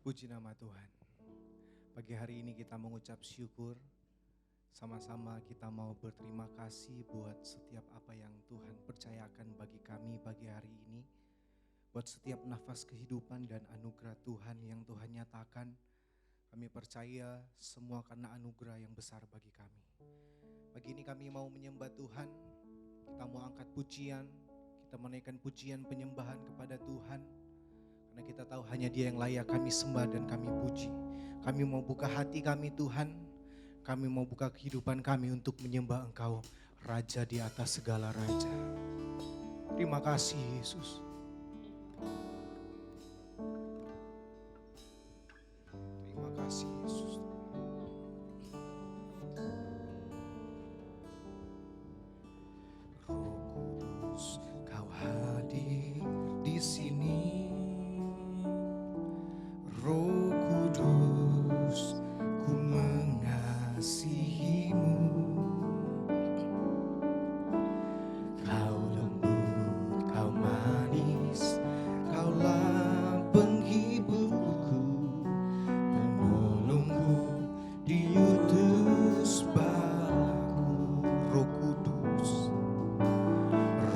Puji nama Tuhan. Pagi hari ini kita mengucap syukur. Sama-sama kita mau berterima kasih buat setiap apa yang Tuhan percayakan bagi kami pagi hari ini. Buat setiap nafas kehidupan dan anugerah Tuhan yang Tuhan nyatakan. Kami percaya semua karena anugerah yang besar bagi kami. Pagi ini kami mau menyembah Tuhan. Kita mau angkat pujian. Kita menaikkan pujian penyembahan kepada Tuhan. Karena kita tahu hanya Dia yang layak kami sembah dan kami puji. Kami mau buka hati kami Tuhan. Kami mau buka kehidupan kami untuk menyembah Engkau, Raja di atas segala raja. Terima kasih Yesus. Terima kasih Yesus. Roh Kudus, Kau hadir di sini. Roh Kudus, ku mengasihimu. Kau lembut, kau manis, kaulah penghiburku, penolongku, diutus Bapakku. Roh Kudus,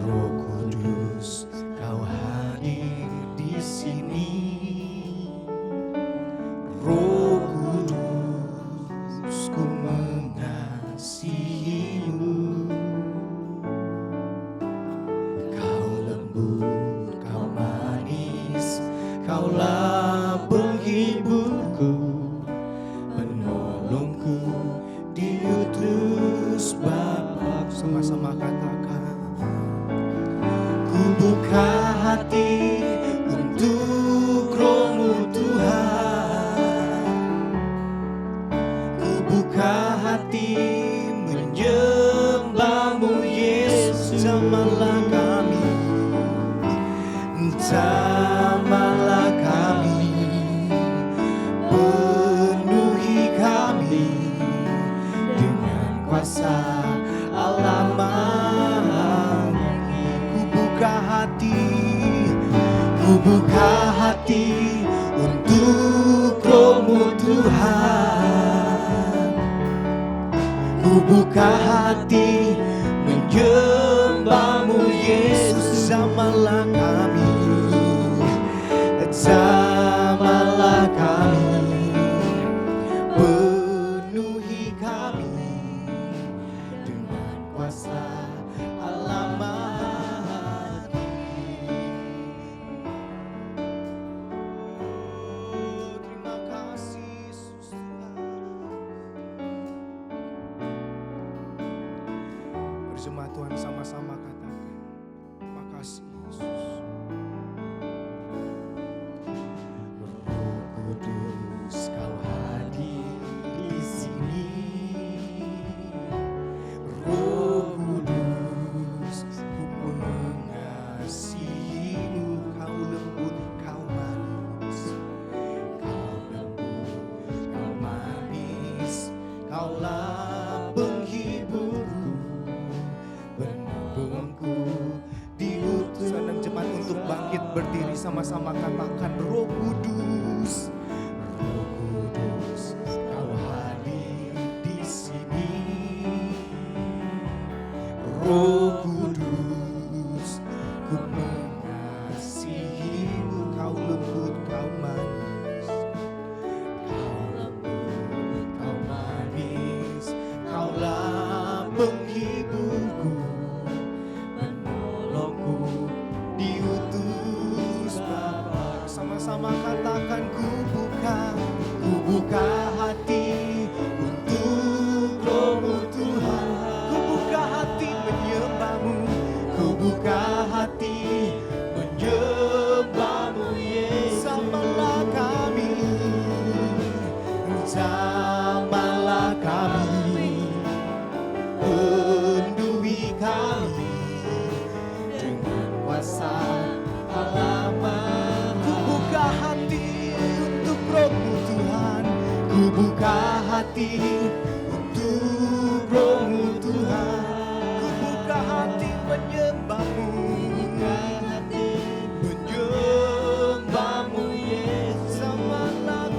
Roh Kudus, kau hadir di sini. Roh Kudus, ku mengasihimu. Kau lembut, kau manis, kaulah penghiburku, penolongku, diutus Bapa. Sama-sama katakan, ku buka hati untuk Roh-Mu Tuhan. Buka hati menyembah-Mu Yesus. Jamahlah kami, jamahlah kami, penuhi kami dengan kuasa Allah-Mu. Ku buka hati untuk Roh-Mu Tuhan. Ku buka hati menyembah-Mu Yesus. Jamahlah kami, jamahlah kami, penuhi kami dengan kuasa Allah Maha Tinggi. Terima kasih Yesus Tuhan. Berjemaat Tuhan sama-sama katakan, terima kasih Yesus. Roh Kudus, Kau hadir di sini. Roh Kudus, ku mengasihimu. Kau lembut, Kau manis, Kau lembut, Kau manis, Kaulah penghiburku, penolongku, diutus. Sedang jemaat untuk bangkit berdiri sama-sama katakan, Roh Kudus, Roh Kudus, Kau hadir di sini. Roh Kudus, ku mengasihimu. Kau lembut, Kau manis, Kau lembut, Kau manis, Kaulah penghiburku, penolongku, diutus Bapa. Sama-sama katakan, ku buka hati untuk Roh-Mu Tuhan. Ku buka hati menyembah-Mu, ku buka hati menyembah-Mu Yesus. Jamahlah kami, jamahlah kami, penuhi kami dengan kuasa Allah Maha. Ku buka hati untuk Roh-Mu Tuhan. Ku buka hati untuk Roh-Mu Tuhan. Ku buka hati menyembah-Mu, menyembah-Mu Yesus. Jamahlah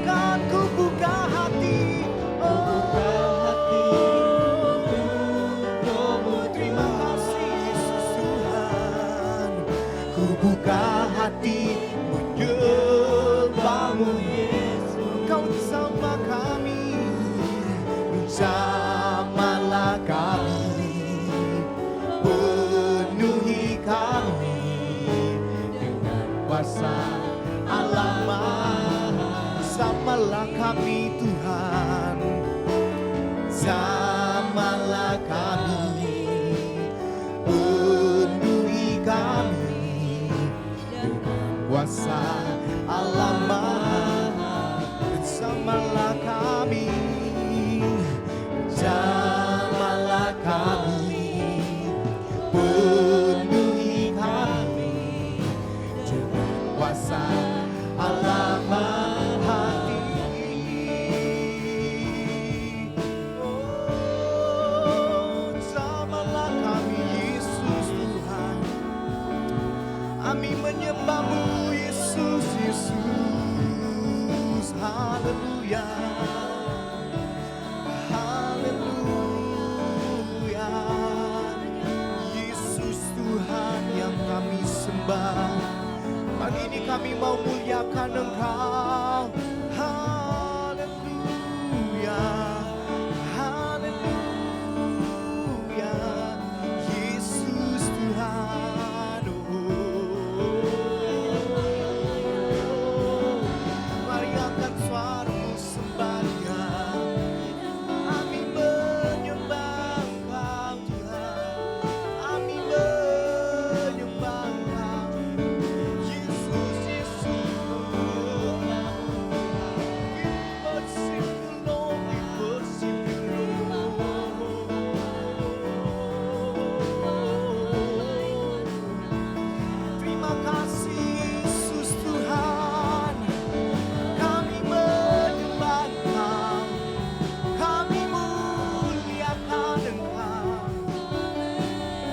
katakan ku buka hati. Terima kasih Yesus Tuhan. Ku buka hati menyembah-Mu Yesus. Kau bersama kami, bersamalah kami, penuhi kami dengan kuasa Allah Maha. Bersamalah kami Tuhan, bersamalah kami, penuhi kami dengan kuasa Allah Maha. Bersamalah kami, bersamalah kami, penuhi kami dengan kuasa Allah Maha Tinggi. Oh, bersamalah kami Yesus Tuhan. Kami menyembah-Mu Yesus, Yesus. Haleluya. Haleluya. Yesus Tuhan yang kami sembah. Pagi ini kami mau muliakan Engkau. Haleluya. Haleluya. Yesus Tuhan. Mari angkat suara-Mu sembah Dia. Kami menyembah Engkau Tuhan. Kami menyembah Engkau. Yesus, Yesus. Terima kasih Yesus Tuhan. Kami menyembah Engkau. Kami muliakan Engkau.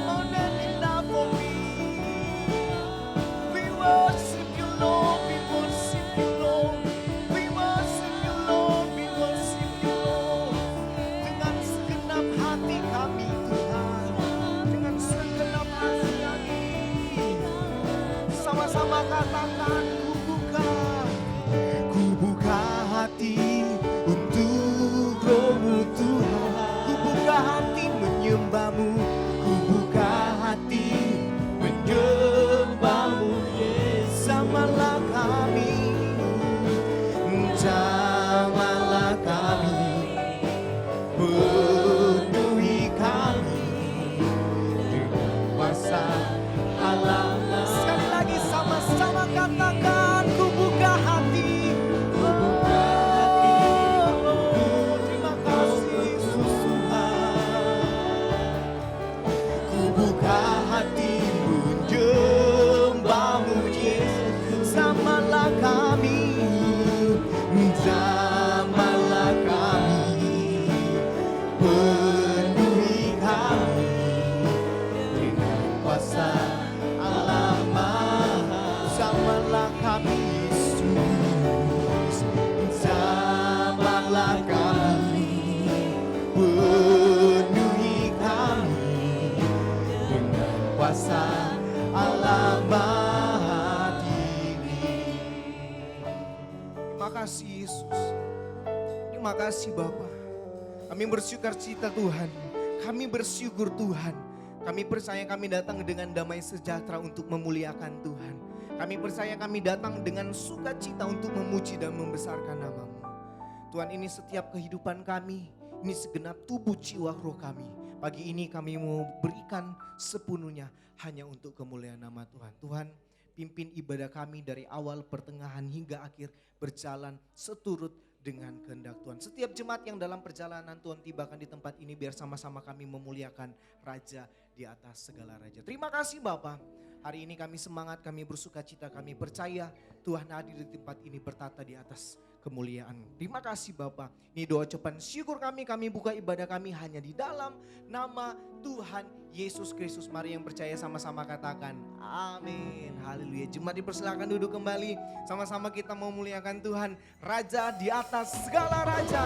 More than enough for me. We worship You Lord, we worship You Lord. We worship You Lord, we worship You Lord. Dengan segenap hati kami Tuhan, dengan segenap hati kami. Sama-sama katakan ku buka hati untuk Roh-Mu Tuhan. Ku buka hati menyembah-Mu, ku buka hati menyembah-Mu Yesus. Samalah kami, samalah kami, penuhi kami dengan kuasa Allah. Sekali lagi sama-sama katakan ku buka hati. Terima kasih Yesus Tuhan. Ku buka hati menyembah-Mu Yesus. Samalah kami, samalah kami, penuhi kami dengan kuasa Allah Maha. Samalah kami Yesus, samalah kami, penuhi kami dengan kuasa Allah Maha Tinggi. Terima kasih Yesus. Terima kasih Bapa. Kami bersyukur cita Tuhan. Kami bersyukur Tuhan. Kami percaya kami datang dengan damai sejahtera untuk memuliakan Tuhan. Kami percaya kami datang dengan sukacita untuk memuji dan membesarkan nama-Mu. Tuhan, ini setiap kehidupan kami, ini segenap tubuh jiwa roh kami. Pagi ini kami mau berikan sepenuhnya hanya untuk kemuliaan nama Tuhan. Tuhan, pimpin ibadah kami dari awal, pertengahan hingga akhir berjalan seturut dengan kehendak Tuhan. Setiap jemaat yang dalam perjalanan Tuhan tibakan di tempat ini, biar sama-sama kami memuliakan Raja di atas segala raja. Terima kasih Bapa. Hari ini kami semangat, kami bersuka cita, kami percaya Tuhan hadir di tempat ini bertata di atas kemuliaan. Terima kasih Bapa. Ini doa ucapan syukur kami buka ibadah kami hanya di dalam nama Tuhan Yesus Kristus. Mari yang percaya sama-sama katakan amin. Haleluya. Jemaat dipersilakan duduk kembali. Sama-sama kita mau muliakan Tuhan, Raja di atas segala raja.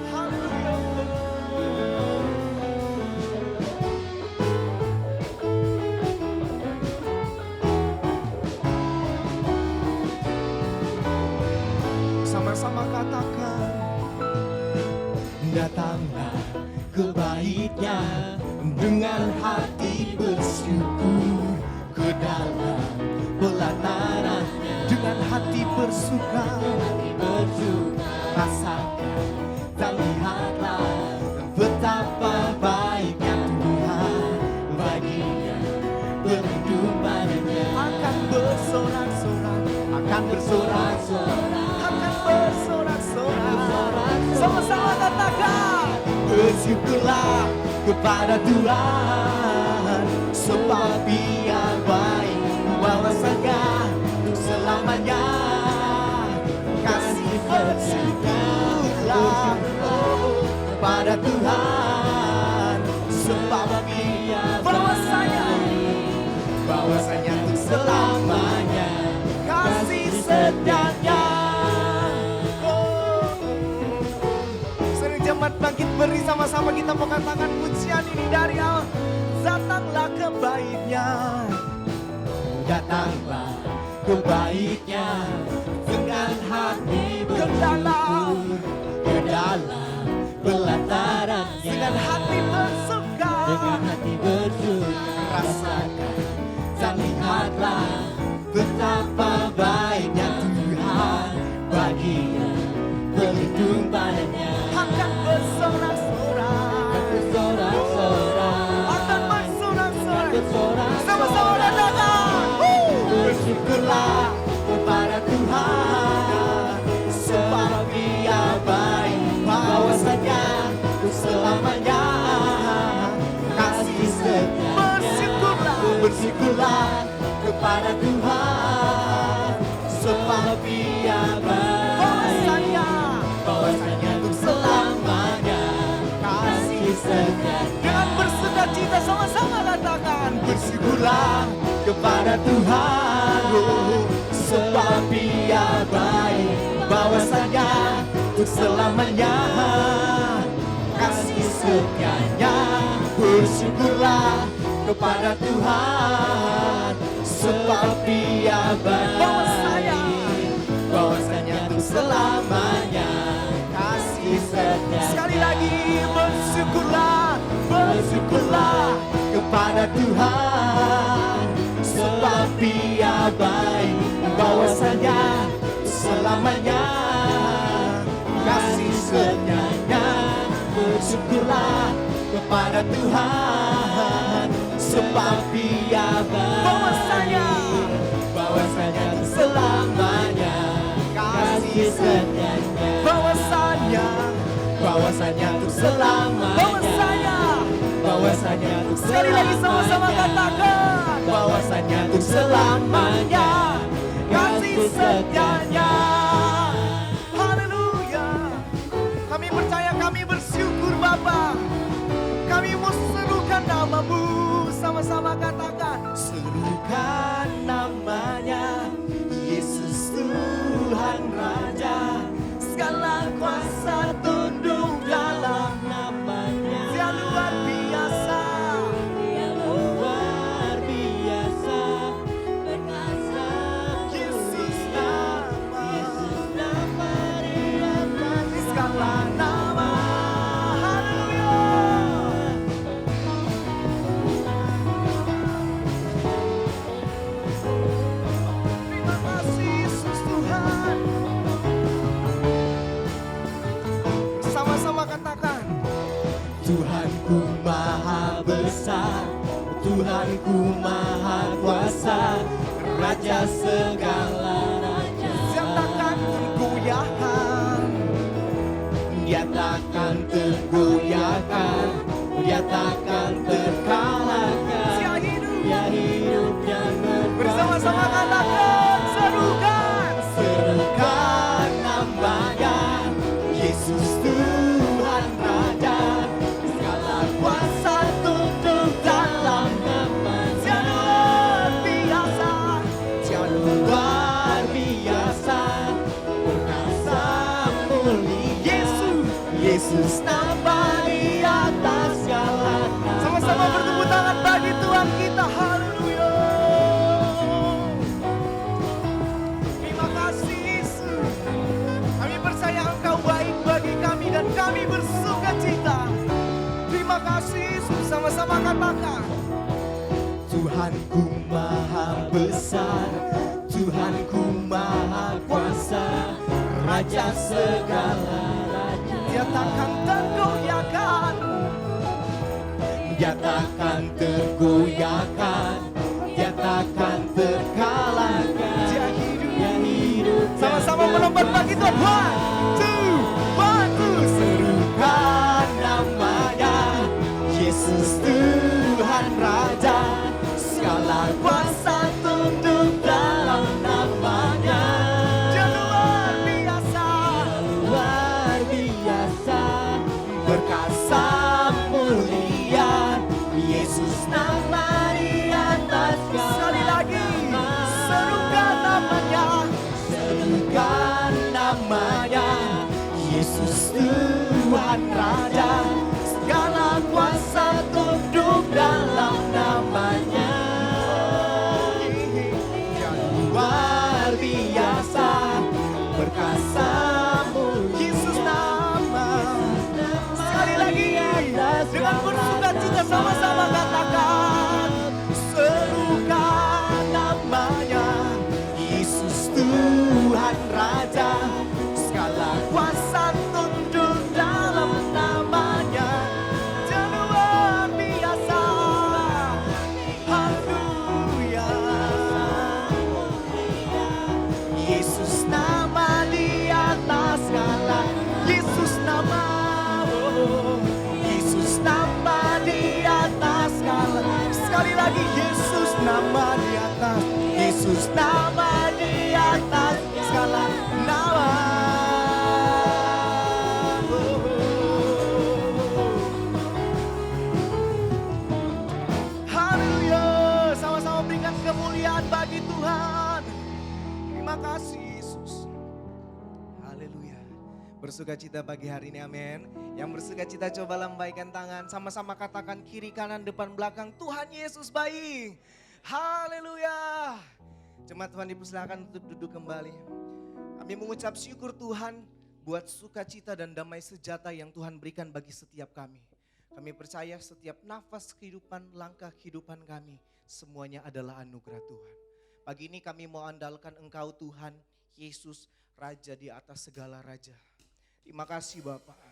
Haleluya. Sama-sama katakan, datanglah ke bait-Nya dengan hati bersyukur, ke dalam pelataran-Nya dengan hati bersuka, rasakan dan lihatlah betapa baiknya Tuhan, baginya berlindung padanya. akan bersorak-sorak, akan bersorak-sorak, akan bersorak-sorak. Sama-sama katakan, bersyukurlah kepada Tuhan, sebab Dia baik, bahwasanya untuk selamanya. Kasih bersyukurlah kepada Tuhan, sebab Dia bahwasanya untuk selamanya. Kasih setianya. jemaat bangkit beri sama-sama kita mau katakan pujian ini dari Allah. Datanglah ke bait-Nya, Datanglah ke bait-Nya dengan hati ke dalam, ke dalam pelataran-Nya dengan hati bersuka, dengan hati bersyukur. Rasakan dan lihatlah betapa baiknya Tuhan, baginya berlindung padanya. akan bersorak-sorak, akan bersorak-sorak. Sama-sama katakan, bersyukurlah kepada Tuhan, sebab Dia baik, bahwasanya untuk selamanya. Kasih setianya. Bersyukurlah kepada Tuhan, sebab Dia baik, bahwasanya untuk selamanya. Kasih setianya. dengan bersukacita sama-sama katakan, Bersyukurlah kepada Tuhan, sebab Dia baik, bahwasanya untuk selamanya. Kasih setianya. Bersyukurlah kepada Tuhan, sebab Dia baik, bahwasanya untuk selamanya. Kasih setianya. sekali lagi bersyukurlah, Bersyukurlah kepada Tuhan, sebab Dia baik, bahwasanya selamanya. Kasih setianya. Bersyukurlah kepada Tuhan, sebab Dia baik, bahwasanya selamanya. Kasih setianya. Bahwasanya untuk selamanya. Bahwasanya untuk sekali lagi sama-sama katakan, bahwasanya untuk selamanya. kasih setianya. Haleluya. Kami percaya, kami bersyukur Bapa. Kami mau serukan nama-Mu, sama-sama katakan, Serukan namanya, Yesus Tuhan Raja. Segala kuasa tunduk dalam namanya. Dia luar biasa. Dia luar biasa. Perkasa Yesus nama, Yesus nama Dia di segala nama. Haleluya. Terima kasih Yesus Tuhan. Sama-sama katakan, Tuhanku maha besar, Tuhanku maha kuasa, Raja segala raja. Dia takkan tergoyahkan, Dia takkan tergoyahkan, Dia takkan terkalahkan. Dia hidup dan bersama-sama katakan, serukan. Yesus nama di atas segala nama. Sama-sama bertepuk tangan bagi Tuhan kita. Haleluya. Terima kasih Yesus. Kami percaya Engkau baik bagi kami dan kami bersuka cita. Terima kasih Yesus. Sama-sama katakan. Tuhanku maha besar, Tuhanku maha kuasa, Raja segala raja. Dia takkan tergoyahkan, Dia takkan tergoyahkan, Dia takkan terkalahkan. Dia hidup. Dia hidup. Sama-sama melompat bagi Tuhan. One, two, Serukan namanya, Yesus Tuhan Raja, segala kuasa tunduk dalam namanya. Dia luar biasa. Luar biasa, perkasa mulia, Yesus nama di atas segala. Sekali lagi, serukan namanya. Serukan namanya, Yesus Tuhan Raja, segala kuasa tunduk dalam namanya. Luar biasa, perkasa mulia, Yesus nama. Sekali lagi, dengan bersuka cita sama-sama katakan. serukan namanya, Yesus Tuhan Raja, segala kuasa tunduk dalam namanya. Dia luar biasa. Haleluya. Yesus nama di atas segala. Yesus nama. Oh, Yesus nama di atas segala. Sekali lagi, Yesus nama di atas. Yesus nama di atas segala nama. Haleluya. Sama-sama berikan kemuliaan bagi Tuhan. Terima kasih Yesus. Haleluya. Bersuka cita pagi hari ini, amin. Yang bersuka cita coba lambaikan tangan. Sama-sama katakan kiri kanan depan belakang. Tuhan Yesus baik. Haleluya. Jemaat Tuhan dipersilakan untuk duduk kembali. Kami mengucap syukur Tuhan buat sukacita dan damai sejahtera yang Tuhan berikan bagi setiap kami. Kami percaya setiap nafas kehidupan, langkah kehidupan kami, semuanya adalah anugerah Tuhan. Pagi ini kami mau andalkan Engkau Tuhan, Yesus, Raja di atas segala raja. Terima kasih Bapak.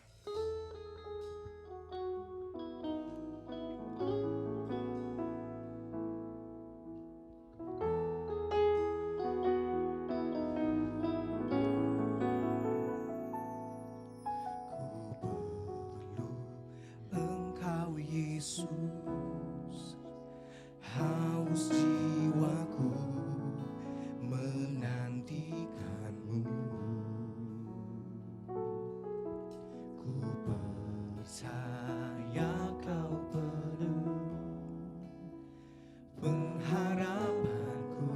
Yesus, haus jiwaku menantikanmu. Ku percaya kau penuh pengharapanku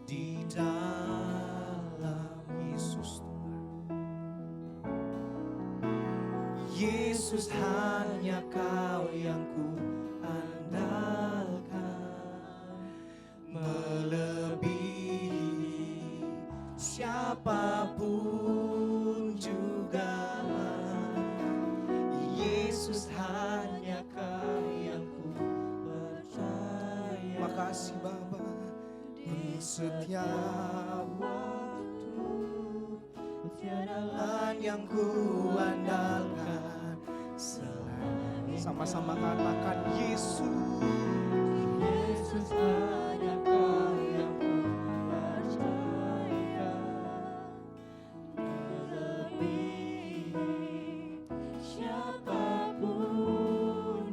di dalam Yesus Tuhan. Yesus hanya kau yang ku andalkan, melebihi siapapun juga. Yesus hanya kau yang ku percaya. Makasih Bapa, di setiap waktu tiada lain yang ku andalkan selain. Sama-sama katakan Yesus. Yesus hanya kau yang ku percaya, melebihi siapapun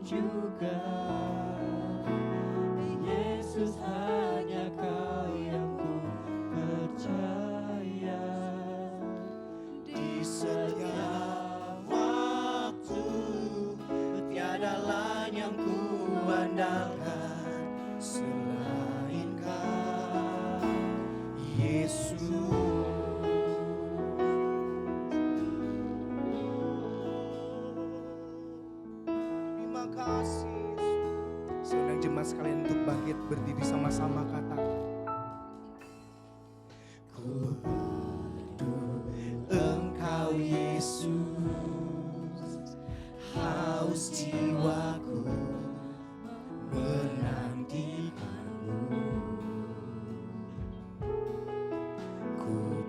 juga. Yesus hanya kau yang ku percaya, Di setiap waktu tiada lain yang ku andalkan selain. sekalian untuk bangkit berdiri sama-sama katakan. Ku rindu Engkau Yesus, haus jiwaku menantikanmu. Ku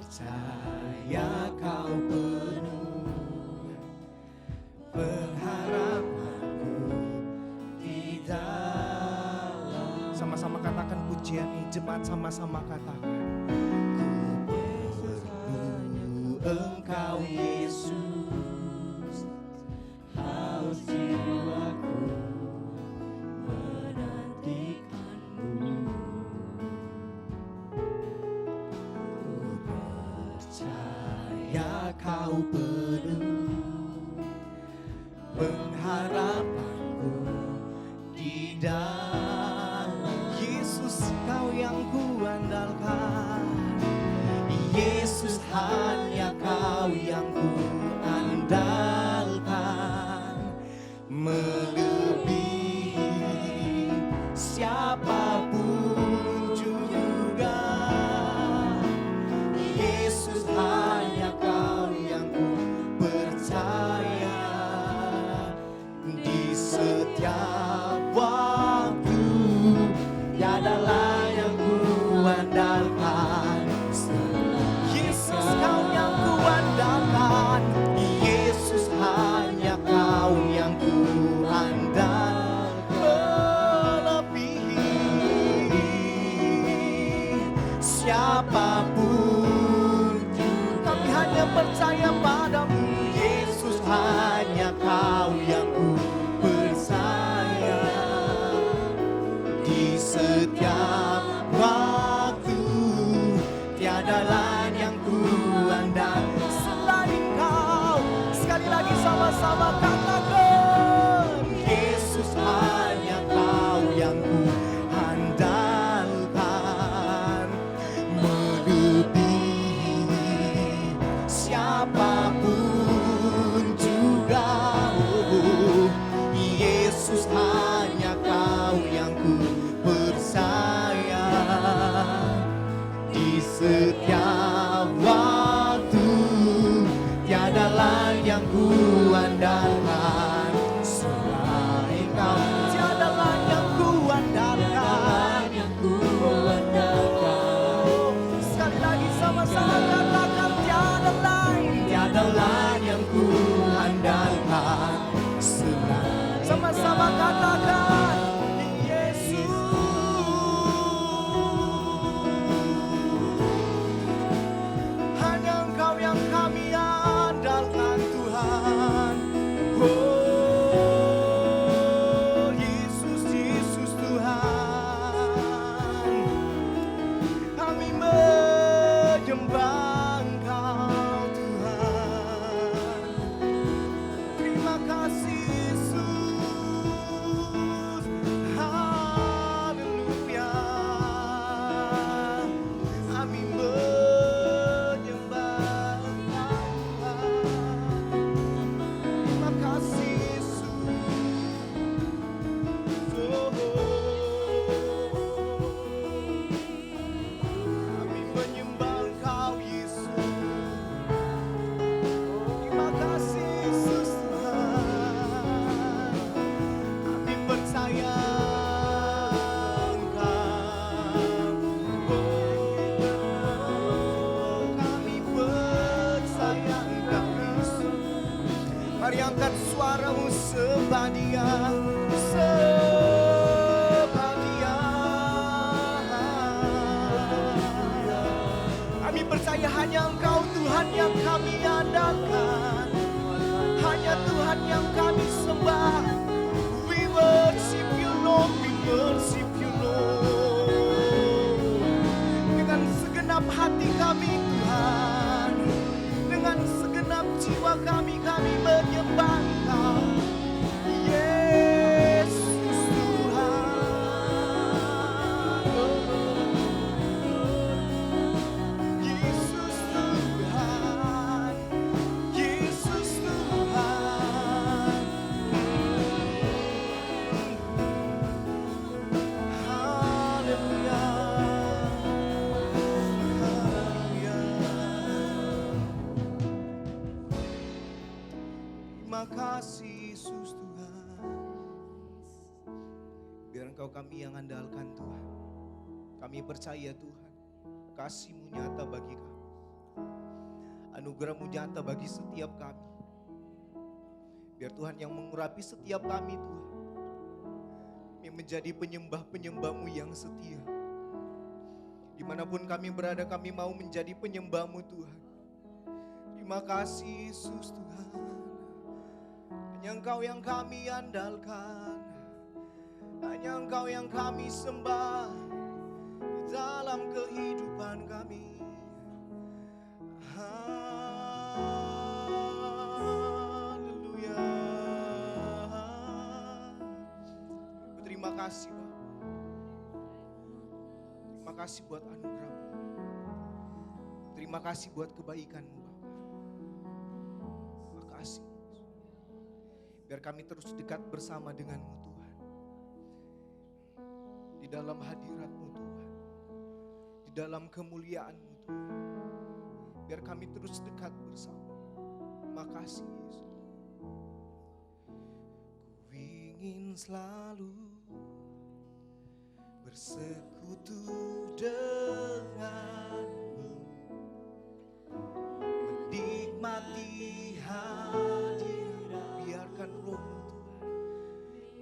percaya Kau penuh pengharapanku di dalam. Sama-sama katakan pujian ini, jemaat sama-sama katakan. Ku perlu Engkau Yesus, haus jiwaku menantikanmu. Ku percaya Kau penuh pengharapanku di dalam. Yesus, Kau yang kuandalkan. Yesus, hanya Kau yang kuandalkan, melebihi siapapun juga. Yesus, hanya Kau yang ku percaya. Di setiap waktu tiada lain yang ku andalkan. Yesus, Kau yang kuandalkan. Yesus, hanya Kau yang ku andalkan, melebihi siapapun. Kami hanya percaya padamu. Yesus, hanya Kau yang ku percaya. Di setiap waktu tiada lain yang ku andalkan Selain Kau, sekali lagi sama-sama katakan. Yesus, hanya Kau yang ku andalkan, melebihi siapapun juga. Oh, Yesus, hanya Kau yang ku percaya. Di setiap waktu tiada lain yang ku andalkan selain Kau. Tiada lain yang kuandalkan. Sekali lagi sama-sama katakan. Tiada lain. Tiada lain yang ku andalkan selain Sama-sama katakan. Yesus, hanya Engkau yang kami andalkan Tuhan. Oh Yesus, Yesus Tuhan, kami menyembah Engkau Tuhan. Terima kasih Yesus, haleluya. Kami menyembah Engkau Tuhan. Terima kasih Yesus. Oh, kami menyembah Engkau Yesus. Terima kasih Yesus Tuhan. Kami percaya Engkau. Oh, kami percaya Engkau Yesus. Mari angkat suaramu sembah Dia, sembah Dia. Kami percaya hanya Engkau Tuhan yang kami andalkan, hanya Tuhan yang kami sembah. We worship you Lord, we worship you Lord. Dengan segenap hati kami Tuhan, dengan segenap jiwa kami menyembah Engkau. Yesus Tuhan, Yesus Tuhan, Yesus Tuhan. Terima kasih Yesus Tuhan. Biar Engkau kami yang andalkan Tuhan. Kami percaya Tuhan, kasih-Mu nyata bagi kami. Anugerah-Mu nyata bagi setiap kami. Biar Tuhan yang mengurapi setiap kami Tuhan. Kami menjadi penyembah-penyembah-Mu yang setia. Dimanapun kami berada, kami mau menjadi penyembah-Mu Tuhan. Terima kasih Yesus Tuhan. Hanya Engkau yang kami andalkan, hanya Engkau yang kami sembah di dalam kehidupan kami. Haleluya. Terima kasih Bapa. Terima kasih buat anugerah-Mu. Terima kasih buat kebaikan-Mu Bapa. Terima kasih. Biar kami terus dekat bersama dengan-Mu Tuhan. Di dalam hadirat-Mu Tuhan. Di dalam kemuliaan-Mu Tuhan. Biar kami terus dekat bersama. Terima kasih Yesus. Ku ingin selalu bersekutu dengan-Mu, menikmati hadirat. Biarkan Roh-Mu Tuhan,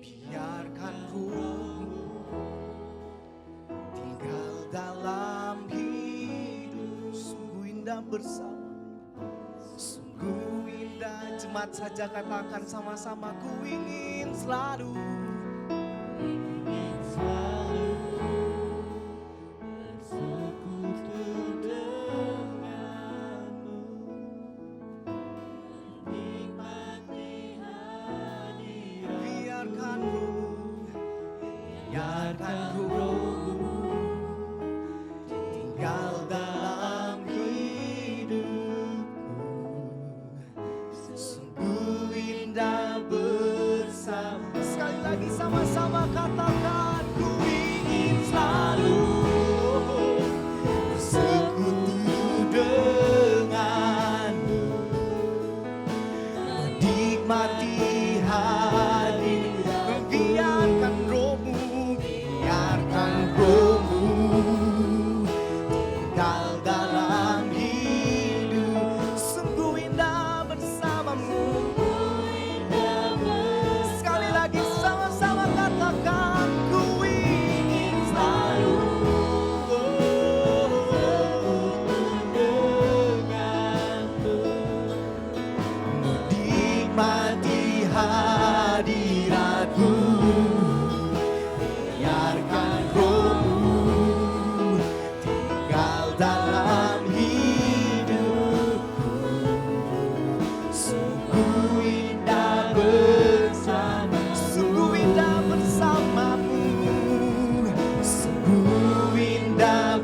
biarkan Roh-Mu tinggal dalam hidup. Sungguh indah bersama, sungguh indah. Jemaat saja katakan sama-sama, ku ingin selalu bersekutu dengan-Mu, nikmati hadirat. Biarkan Roh-Mu tinggal dalam hidupku. Sungguh indah bersama. Sekali lagi sama-sama katakan, ku ingin selalu bersekutu dengan-Mu, menikmati hadirat. Biarkan Roh-Mu, biarkan Roh-Mu tinggal dalam hidup. Sungguh indah bersama-Mu. Sekali lagi sama-sama katakan, ku ingin selalu dengan-Mu, menikmati hadirat-Mu. Biarkan Roh-Mu tinggal dalam hidupku. Sungguh indah bersama, sungguh indah bersama-Mu, sungguh indah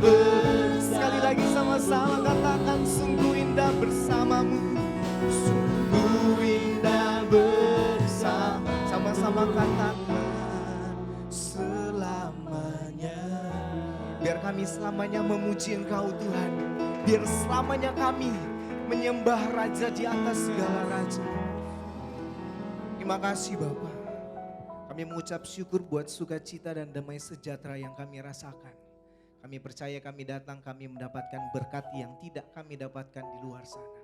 sekali lagi sama-sama katakan, sungguh indah bersama-Mu, sungguh indah bersama. Sama-sama katakan, selamanya. Biar kami selamanya memuji Engkau Tuhan. Biar selamanya kami menyembah Raja di atas segala raja. Terima kasih Bapa. Kami mengucap syukur buat sukacita dan damai sejahtera yang kami rasakan. Kami percaya kami datang, kami mendapatkan berkat yang tidak kami dapatkan di luar sana.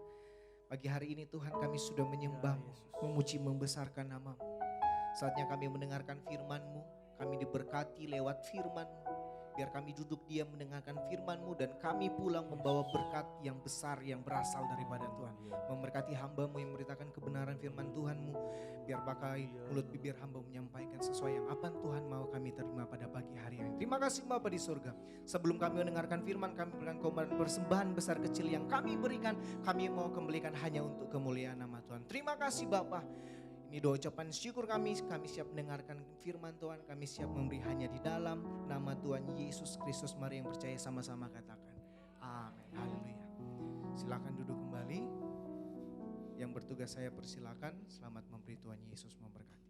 Pagi hari ini Tuhan kami sudah menyembah-Mu, memuji, membesarkan nama-Mu. Saatnya kami mendengarkan firman-Mu, kami diberkati lewat firman-Mu. Biar kami duduk diam mendengarkan firman-Mu dan kami pulang membawa berkat yang besar yang berasal daripada Tuhan. Memberkati hamba-Mu yang memberitakan kebenaran firman Tuhan-Mu. Biar pakai mulut bibir hamba menyampaikan sesuai yang apa Tuhan mau kami terima pada pagi hari ini. Terima kasih Bapa di surga. Sebelum kami mendengarkan firman, kami berikan korban persembahan besar kecil yang kami berikan. Kami mau kembalikan hanya untuk kemuliaan nama Tuhan. Terima kasih Bapa. Ini doa ucapan syukur kami siap mendengarkan firman Tuhan, kami siap memberi hanya di dalam nama Tuhan Yesus Kristus. Mari yang percaya sama-sama katakan amin. Haleluya. Silakan duduk kembali. Yang bertugas saya persilakan. Selamat memberi, Tuhan Yesus memberkati.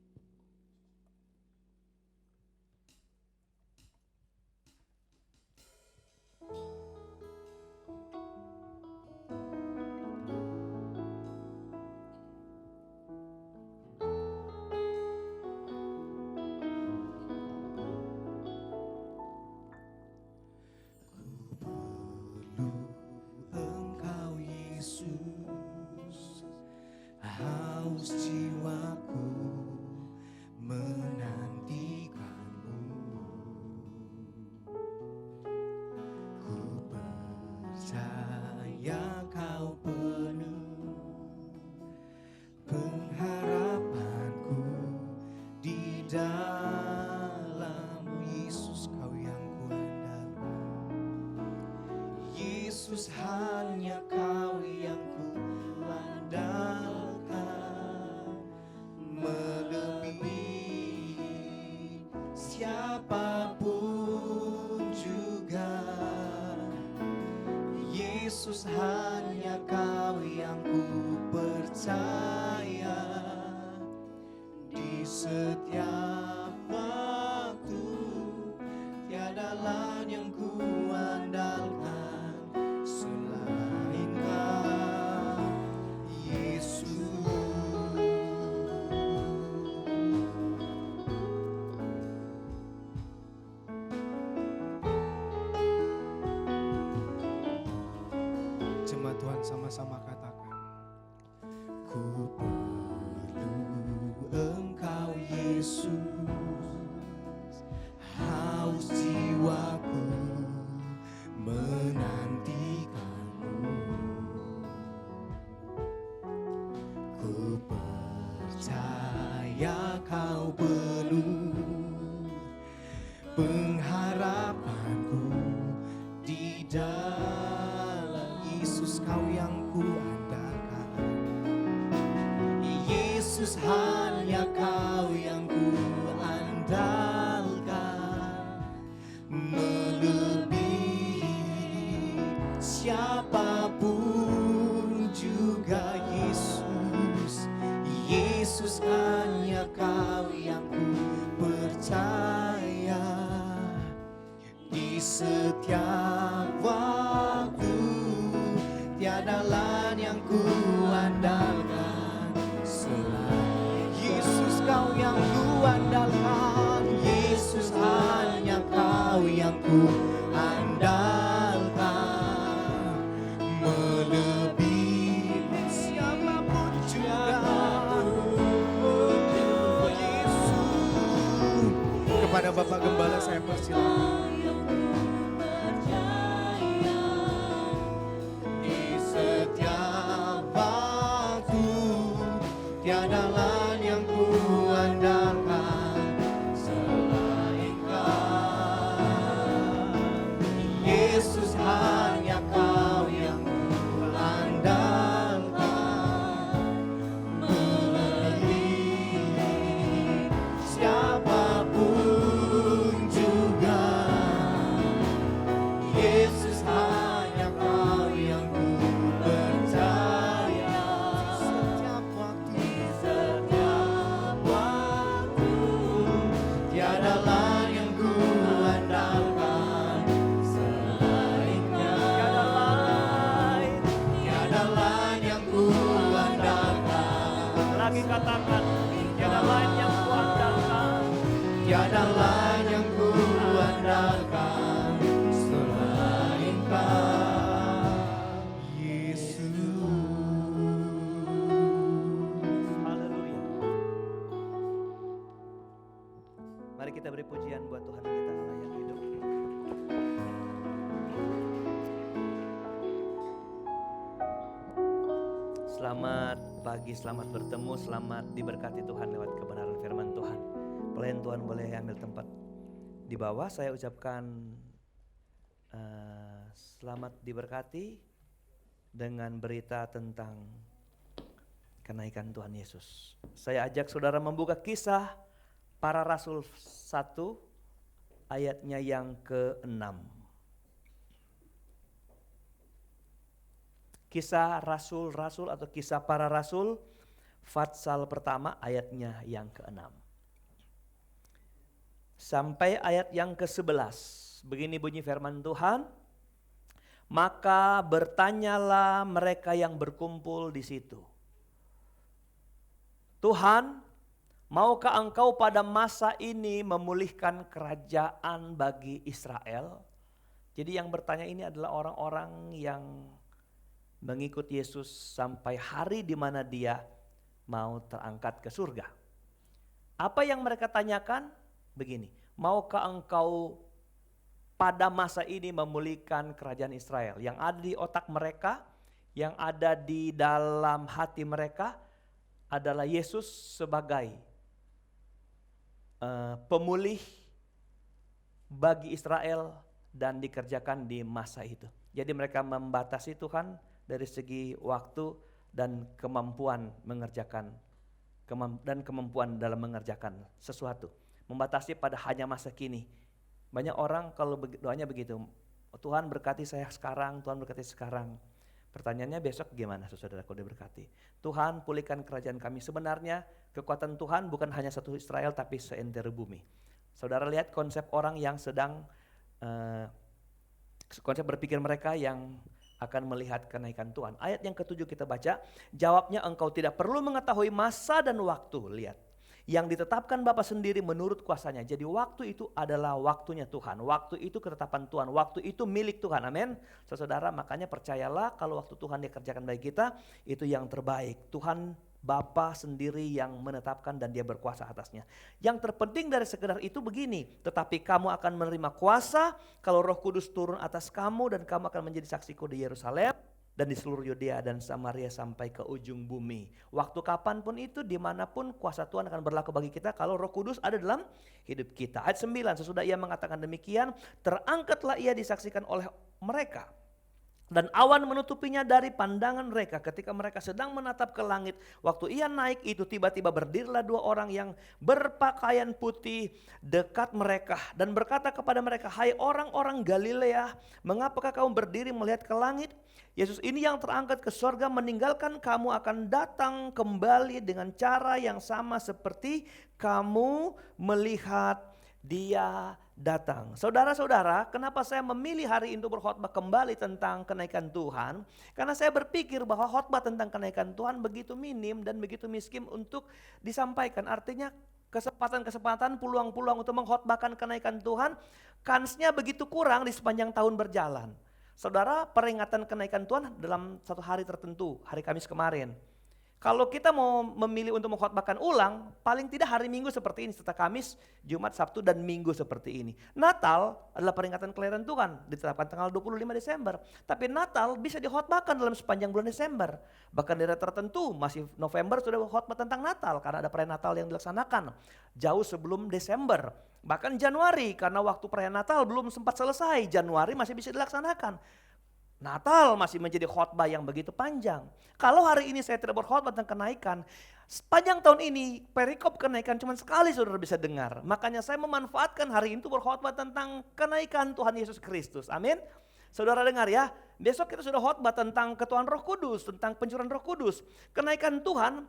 Yesus, haus jiwaku menantikanmu. Ku percaya kau penuh pengharapanku di dalam Yesus, kau yang kuandalkan. Yesus, hanya kau yang kuandalkan, melebihi siapapun juga. Yesus, hanya kau yang ku percaya di setiap waktu. Tiada lain yang ku andalkan selain kau, Yesus. Jemaat Tuhan sama-sama katakan, ku perlu Engkau Yesus, haus jiwaku menantikanmu. Ku percaya kau penuh pengharapanku di dalam Yesus, kau yang ku andalkan. Yesus, hanya kau yang ku andalkan, melebihi siapapun juga. Yesus, Yesus, hanya kau yang ku percaya di setiap waktu. Tiada lain yang ku andalkan selain Yesus, kau yang ku andalkan. Yesus, hanya kau yang ku andalkan, melebihi siapapun juga. Oh Yesus, kepada Bapak Gembala saya persilakan. Tiada lain yang ku andalkan selain kau. Yesus, hanya kau yang ku andalkan, melebihi siapapun juga. Yesus, hanya kau yang ku percaya setiap waktu. Tiada lain yang ku andalkan selain kau. Tiada lain yang ku andalkan. Lagi katakan, tiada lain yang ku andalkan. Tiada lain yang ku andalkan selain kau, Yesus. Haleluya. Mari kita beri pujian buat Tuhan kita Allah yang hidup. Selamat pagi, selamat bertemu, selamat diberkati Tuhan lewat kebenaran firman Tuhan. Pelayan Tuhan boleh ambil tempat di bawah. Saya ucapkan selamat diberkati dengan berita tentang kenaikan Tuhan Yesus. Saya ajak saudara membuka Kisah Para Rasul 1 ayatnya yang ke-6. Kisah Rasul-Rasul atau Kisah Para Rasul Fatsal pertama ayatnya yang ke-6 sampai ayat yang ke-11. Begini bunyi firman Tuhan. Maka bertanyalah mereka yang berkumpul di situ, Tuhan, maukah engkau pada masa ini memulihkan kerajaan bagi Israel? Jadi yang bertanya ini adalah orang-orang yang mengikut Yesus sampai hari di mana dia mau terangkat ke surga. Apa yang mereka tanyakan? Begini, maukah engkau pada masa ini memulihkan kerajaan Israel? Yang ada di otak mereka, yang ada di dalam hati mereka adalah Yesus sebagai pemulih bagi Israel dan dikerjakan di masa itu. Jadi mereka membatasi Tuhan dari segi waktu dan kemampuan mengerjakan dan kemampuan dalam mengerjakan sesuatu. Membatasi pada hanya masa kini. Banyak orang kalau doanya begitu, Tuhan berkati saya sekarang, Tuhan berkati sekarang. Pertanyaannya besok gimana saudara kalau diberkati? Tuhan pulihkan kerajaan kami. Sebenarnya kekuatan Tuhan bukan hanya satu Israel tapi seantero bumi. Saudara lihat konsep orang yang sedang, konsep berpikir mereka yang akan melihat kenaikan Tuhan. Ayat yang ke-7 kita baca, jawabnya engkau tidak perlu mengetahui masa dan waktu. Lihat, yang ditetapkan Bapa sendiri menurut kuasanya. Jadi waktu itu adalah waktunya Tuhan. Waktu itu ketetapan Tuhan. Waktu itu milik Tuhan. Amin. Saudara, makanya percayalah kalau waktu Tuhan dikerjakan bagi kita, itu yang terbaik. Tuhan Bapa sendiri yang menetapkan dan dia berkuasa atasnya. Yang terpenting dari sekedar itu begini, tetapi kamu akan menerima kuasa kalau Roh Kudus turun atas kamu dan kamu akan menjadi saksiku di Yerusalem dan di seluruh Yudea dan Samaria sampai ke ujung bumi. Waktu kapanpun itu, dimanapun kuasa Tuhan akan berlaku bagi kita kalau Roh Kudus ada dalam hidup kita. Ayat 9, sesudah ia mengatakan demikian, terangkatlah ia disaksikan oleh mereka. Dan awan menutupinya dari pandangan mereka ketika mereka sedang menatap ke langit. Waktu ia naik itu tiba-tiba berdirilah dua orang yang berpakaian putih dekat mereka. Dan berkata kepada mereka, hai orang-orang Galilea, mengapakah kamu berdiri melihat ke langit? Yesus ini yang terangkat ke sorga meninggalkan kamu akan datang kembali dengan cara yang sama seperti kamu melihat dia datang. Saudara-saudara, kenapa saya memilih hari ini berkhotbah kembali tentang kenaikan Tuhan? Karena saya berpikir bahwa khotbah tentang kenaikan Tuhan begitu minim dan begitu miskin untuk disampaikan. Artinya kesempatan-kesempatan, peluang-peluang untuk mengkhotbahkan kenaikan Tuhan, kansnya begitu kurang di sepanjang tahun berjalan. Saudara, peringatan kenaikan Tuhan dalam satu hari tertentu, hari Kamis kemarin. Kalau kita mau memilih untuk mengkhotbahkan ulang, paling tidak hari Minggu seperti ini, setelah Kamis, Jumat, Sabtu, dan Minggu seperti ini. Natal adalah peringatan kelahiran Tuhan, ditetapkan tanggal 25 Desember. Tapi Natal bisa dikhotbahkan dalam sepanjang bulan Desember. Bahkan daerah tertentu masih November sudah khotbah tentang Natal, karena ada perayaan Natal yang dilaksanakan jauh sebelum Desember. Bahkan Januari, karena waktu perayaan Natal belum sempat selesai, Januari masih bisa dilaksanakan. Natal masih menjadi khotbah yang begitu panjang. Kalau hari ini saya tidak berkhotbah tentang kenaikan, sepanjang tahun ini perikop kenaikan cuma sekali saudara bisa dengar. Makanya saya memanfaatkan hari ini untuk berkhotbah tentang kenaikan Tuhan Yesus Kristus. Amin. Saudara dengar ya, besok kita sudah khotbah tentang ketuhanan Roh Kudus, tentang pencurahan Roh Kudus. Kenaikan Tuhan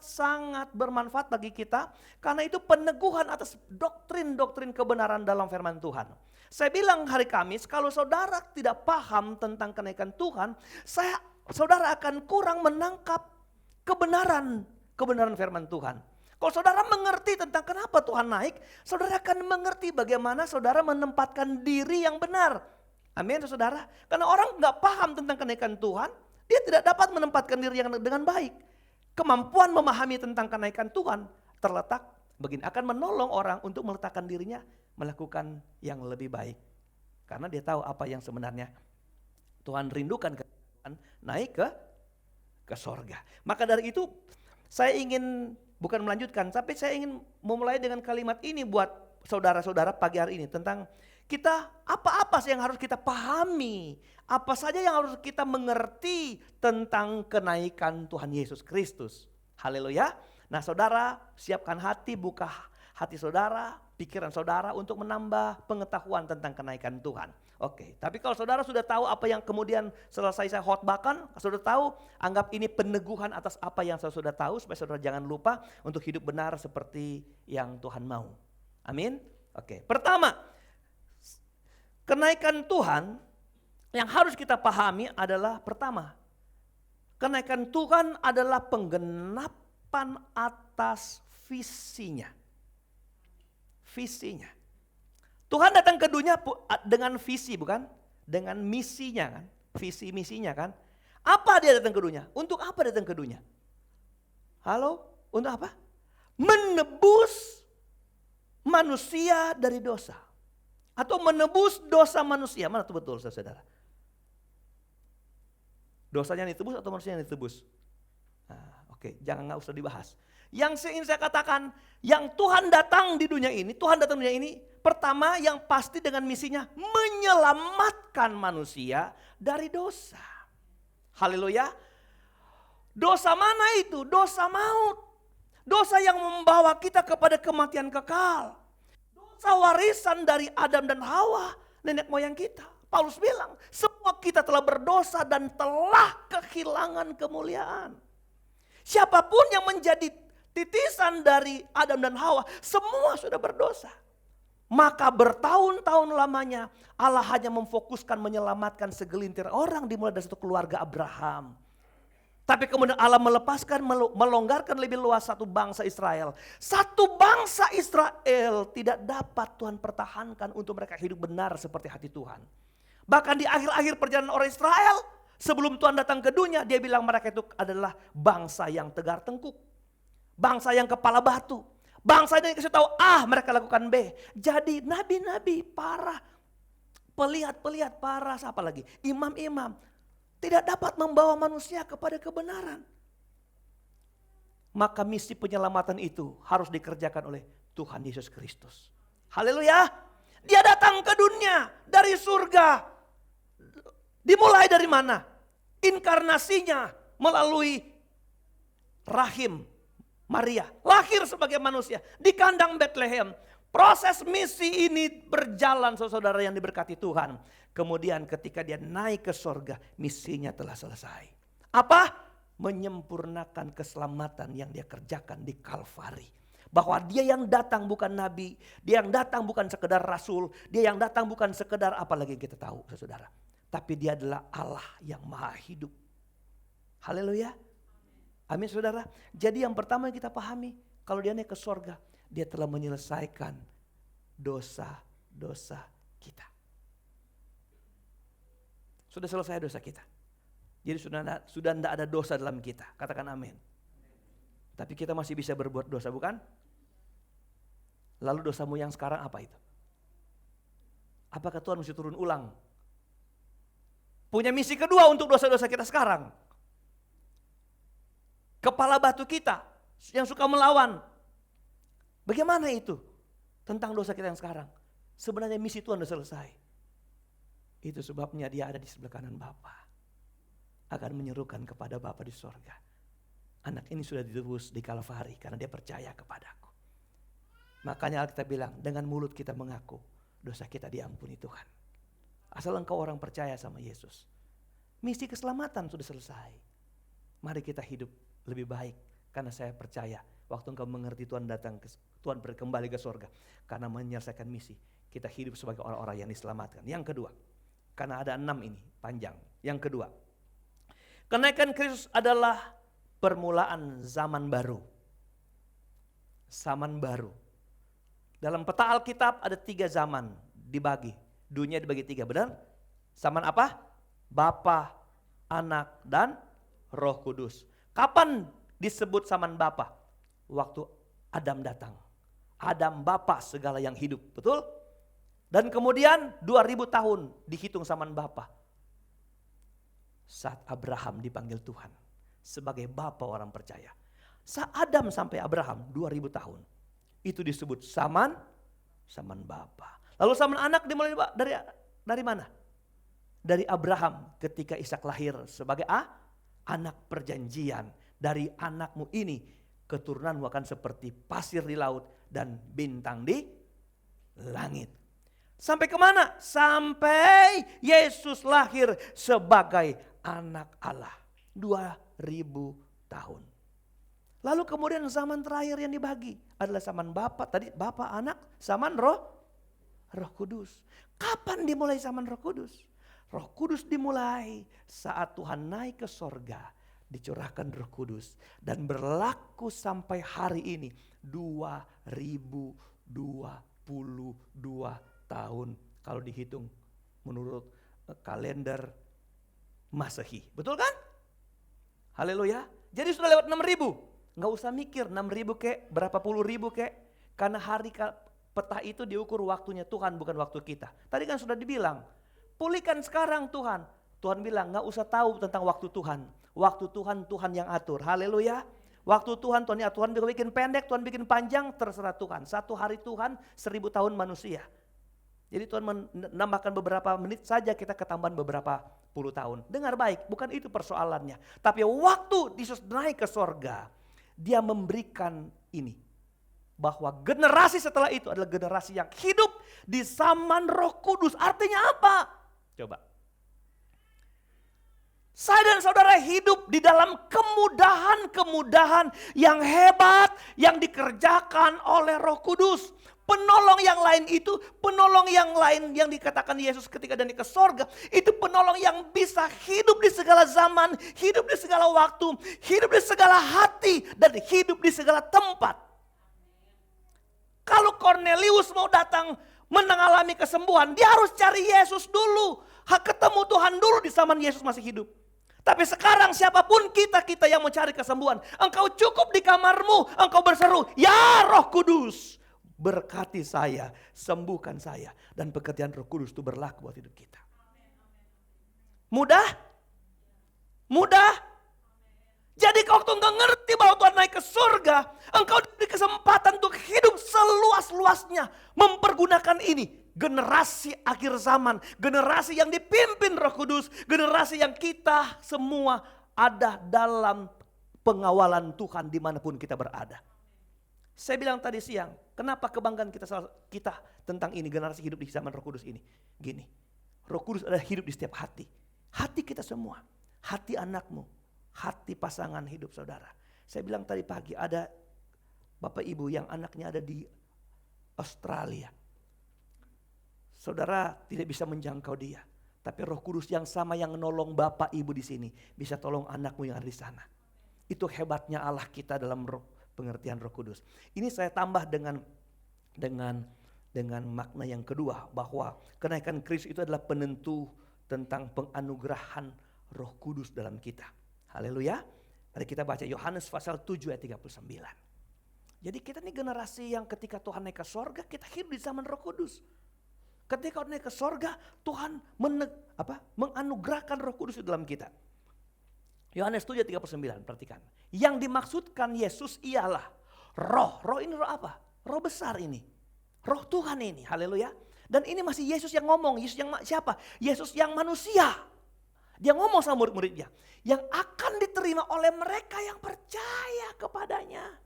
sangat bermanfaat bagi kita karena itu peneguhan atas doktrin-doktrin kebenaran dalam firman Tuhan. Saya bilang hari Kamis, kalau saudara tidak paham tentang kenaikan Tuhan, saudara akan kurang menangkap kebenaran firman Tuhan. Kalau saudara mengerti tentang kenapa Tuhan naik, saudara akan mengerti bagaimana saudara menempatkan diri yang benar. Amin saudara. Karena orang nggak paham tentang kenaikan Tuhan, dia tidak dapat menempatkan diri yang dengan baik. Kemampuan memahami tentang kenaikan Tuhan terletak begini, akan menolong orang untuk meletakkan dirinya melakukan yang lebih baik. Karena dia tahu apa yang sebenarnya Tuhan rindukan, naik ke sorga. Maka dari itu saya ingin bukan melanjutkan, tapi saya ingin memulai dengan kalimat ini buat saudara-saudara pagi hari ini tentang kita apa-apa sih yang harus kita pahami, apa saja yang harus kita mengerti tentang kenaikan Tuhan Yesus Kristus. Haleluya. Nah saudara, siapkan hati, buka hati saudara, pikiran saudara untuk menambah pengetahuan tentang kenaikan Tuhan. Oke, tapi kalau saudara sudah tahu apa yang kemudian selesai saya khotbahkan, sudah tahu, anggap ini peneguhan atas apa yang saya sudah tahu supaya saudara jangan lupa untuk hidup benar seperti yang Tuhan mau. Amin. Oke, pertama, kenaikan Tuhan yang harus kita pahami adalah pertama, kenaikan Tuhan adalah penggenapan atas visinya. Visinya. Tuhan datang ke dunia dengan visi, bukan? dengan misinya kan, visi misinya kan. Apa dia datang ke dunia? Untuk apa datang ke dunia? Halo? Untuk apa? Menebus manusia dari dosa. Atau menebus dosa manusia. Mana itu betul saudara? Dosanya yang ditebus atau manusia yang ditebus? Nah, oke, jangan nggak usah dibahas. Yang ingin saya katakan, yang Tuhan datang di dunia ini, Tuhan datang di dunia ini, pertama yang pasti dengan misinya menyelamatkan manusia dari dosa. Haleluya. Dosa mana itu? Dosa maut. Dosa yang membawa kita kepada kematian kekal. Dosa warisan dari Adam dan Hawa, nenek moyang kita. Paulus bilang, semua kita telah berdosa dan telah kehilangan kemuliaan. Siapapun yang menjadi titisan dari Adam dan Hawa, semua sudah berdosa. Maka bertahun-tahun lamanya Allah hanya memfokuskan menyelamatkan segelintir orang dimulai dari satu keluarga Abraham. Tapi kemudian Allah melepaskan, melonggarkan lebih luas satu bangsa Israel. Satu bangsa Israel tidak dapat Tuhan pertahankan untuk mereka hidup benar seperti hati Tuhan. Bahkan di akhir-akhir perjalanan orang Israel, sebelum Tuhan datang ke dunia, dia bilang mereka itu adalah bangsa yang tegar tengkuk. Bangsa yang kepala batu. Bangsa yang dikasih tahu A, mereka lakukan B. Jadi nabi-nabi, para pelihat-pelihat, para siapa lagi? Imam-imam. Tidak dapat membawa manusia kepada kebenaran. Maka misi penyelamatan itu harus dikerjakan oleh Tuhan Yesus Kristus. Haleluya. Dia datang ke dunia dari surga. Dimulai dari mana? Inkarnasinya melalui rahim Maria. Lahir sebagai manusia di kandang Bethlehem. Proses misi ini berjalan saudara yang diberkati Tuhan. Kemudian ketika dia naik ke sorga, misinya telah selesai. Apa? Menyempurnakan keselamatan yang dia kerjakan di Kalvari. Bahwa dia yang datang bukan nabi, dia yang datang bukan sekedar rasul, dia yang datang bukan sekedar apa lagi kita tahu saudara. Tapi dia adalah Allah yang maha hidup. Haleluya. Amin saudara. Jadi yang pertama yang kita pahami, kalau dia naik ke sorga, dia telah menyelesaikan dosa-dosa kita. Sudah selesai dosa kita. Jadi sudah tidak ada dosa dalam kita. Katakan amin. Tapi kita masih bisa berbuat dosa bukan? Lalu dosamu yang sekarang apa itu? Apakah Tuhan mesti turun ulang? Punya misi kedua untuk dosa-dosa kita sekarang. Kepala batu kita yang suka melawan. Bagaimana itu? Tentang dosa kita yang sekarang. Sebenarnya misi Tuhan sudah selesai. Itu sebabnya dia ada di sebelah kanan Bapa. Akan menyerukan kepada Bapa di sorga. Anak ini sudah ditebus di Kalvari karena dia percaya kepadaku. Makanya Alkitab bilang dengan mulut kita mengaku dosa kita diampuni Tuhan. Asal engkau orang percaya sama Yesus. Misi keselamatan sudah selesai. Mari kita hidup lebih baik karena saya percaya waktu engkau mengerti Tuhan datang, Tuhan kembali ke sorga. Karena menyelesaikan misi, kita hidup sebagai orang-orang yang diselamatkan. Yang kedua, karena ada 6 ini, panjang. Yang kedua, kenaikan Kristus adalah permulaan zaman baru. Zaman baru. Dalam peta Alkitab ada 3 zaman dibagi. Dunia dibagi 3, benar? Zaman apa? Bapa, Anak, dan Roh Kudus. Kapan disebut zaman Bapa? Waktu Adam datang. Adam Bapa segala yang hidup, betul? Dan kemudian 2000 tahun dihitung zaman Bapa. Saat Abraham dipanggil Tuhan sebagai Bapa orang percaya. Saat Adam sampai Abraham 2000 tahun. Itu disebut zaman Bapa. Lalu zaman anak dimulai dari mana? Dari Abraham ketika Ishak lahir sebagai anak perjanjian. Dari anakmu ini keturunanmu akan seperti pasir di laut dan bintang di langit. Sampai kemana? Sampai Yesus lahir sebagai anak Allah. 2000 tahun. Lalu kemudian zaman terakhir yang dibagi adalah zaman Bapa, tadi Bapa, Anak, zaman Roh Kudus. Kapan dimulai zaman Roh Kudus? Roh Kudus dimulai saat Tuhan naik ke sorga, dicurahkan Roh Kudus dan berlaku sampai hari ini 2022 tahun kalau dihitung menurut kalender Masehi. Betul kan? Haleluya. Jadi sudah lewat 6.000. Nggak usah mikir 6.000 kek, berapa puluh ribu kek. Karena hari peta itu diukur waktunya Tuhan, bukan waktu kita. Tadi kan sudah dibilang, pulihkan sekarang Tuhan. Tuhan bilang nggak usah tahu tentang waktu Tuhan. Waktu Tuhan, Tuhan yang atur. Haleluya. Waktu Tuhan yang atur. Tuhan juga bikin pendek, Tuhan bikin panjang, terserah Tuhan. 1 hari Tuhan, 1000 tahun manusia. Jadi Tuhan menambahkan beberapa menit saja, kita ketambahan beberapa puluh tahun. Dengar baik, bukan itu persoalannya. Tapi waktu Yesus naik ke sorga, dia memberikan ini. Bahwa generasi setelah itu adalah generasi yang hidup di zaman Roh Kudus. Artinya apa? Coba. Saya dan saudara hidup di dalam kemudahan-kemudahan yang hebat yang dikerjakan oleh Roh Kudus. Penolong yang lain itu, penolong yang lain yang dikatakan Yesus ketika dia naik ke sorga, itu penolong yang bisa hidup di segala zaman, hidup di segala waktu, hidup di segala hati, dan hidup di segala tempat. Kalau Cornelius mau datang mengalami kesembuhan, dia harus cari Yesus dulu. Ketemu Tuhan dulu di zaman Yesus masih hidup. Tapi sekarang siapapun kita yang mencari kesembuhan, engkau cukup di kamarmu, engkau berseru, ya Roh Kudus, berkati saya, sembuhkan saya. Dan pekerjaan Roh Kudus itu berlaku buat hidup kita. Mudah? Mudah? Jadi kalau engkau ngerti bahwa Tuhan naik ke surga, engkau diberi kesempatan untuk hidup seluas-luasnya. Mempergunakan ini. Generasi akhir zaman, generasi yang dipimpin Roh Kudus, generasi yang kita semua ada dalam pengawalan Tuhan dimanapun kita berada. Saya bilang tadi siang, kenapa kebanggaan kita tentang ini, generasi hidup di zaman Roh Kudus ini? Gini, Roh Kudus ada hidup di setiap hati. Hati kita semua, hati anakmu, hati pasangan hidup saudara. Saya bilang tadi pagi ada bapak ibu yang anaknya ada di Australia. Saudara tidak bisa menjangkau dia. Tapi Roh Kudus yang sama yang menolong bapak ibu di sini bisa tolong anakmu yang ada di sana. Itu hebatnya Allah kita dalam pengertian Roh Kudus. Ini saya tambah dengan makna yang kedua, bahwa kenaikan Kristus itu adalah penentu tentang penganugerahan Roh Kudus dalam kita. Haleluya. Mari kita baca Yohanes pasal 7 ayat 39. Jadi kita ini generasi yang ketika Tuhan naik ke sorga, kita hidup di zaman Roh Kudus. Ketika naik ke sorga, Tuhan menganugerahkan Roh Kudus di dalam kita. Yohanes 7 ayat 39, perhatikan. Yang dimaksudkan Yesus ialah roh. Roh ini roh apa? Roh besar ini. Roh Tuhan ini, haleluya. Dan ini masih Yesus yang ngomong. Yesus yang siapa? Yesus yang manusia. Dia ngomong sama murid-muridnya. Yang akan diterima oleh mereka yang percaya kepadanya.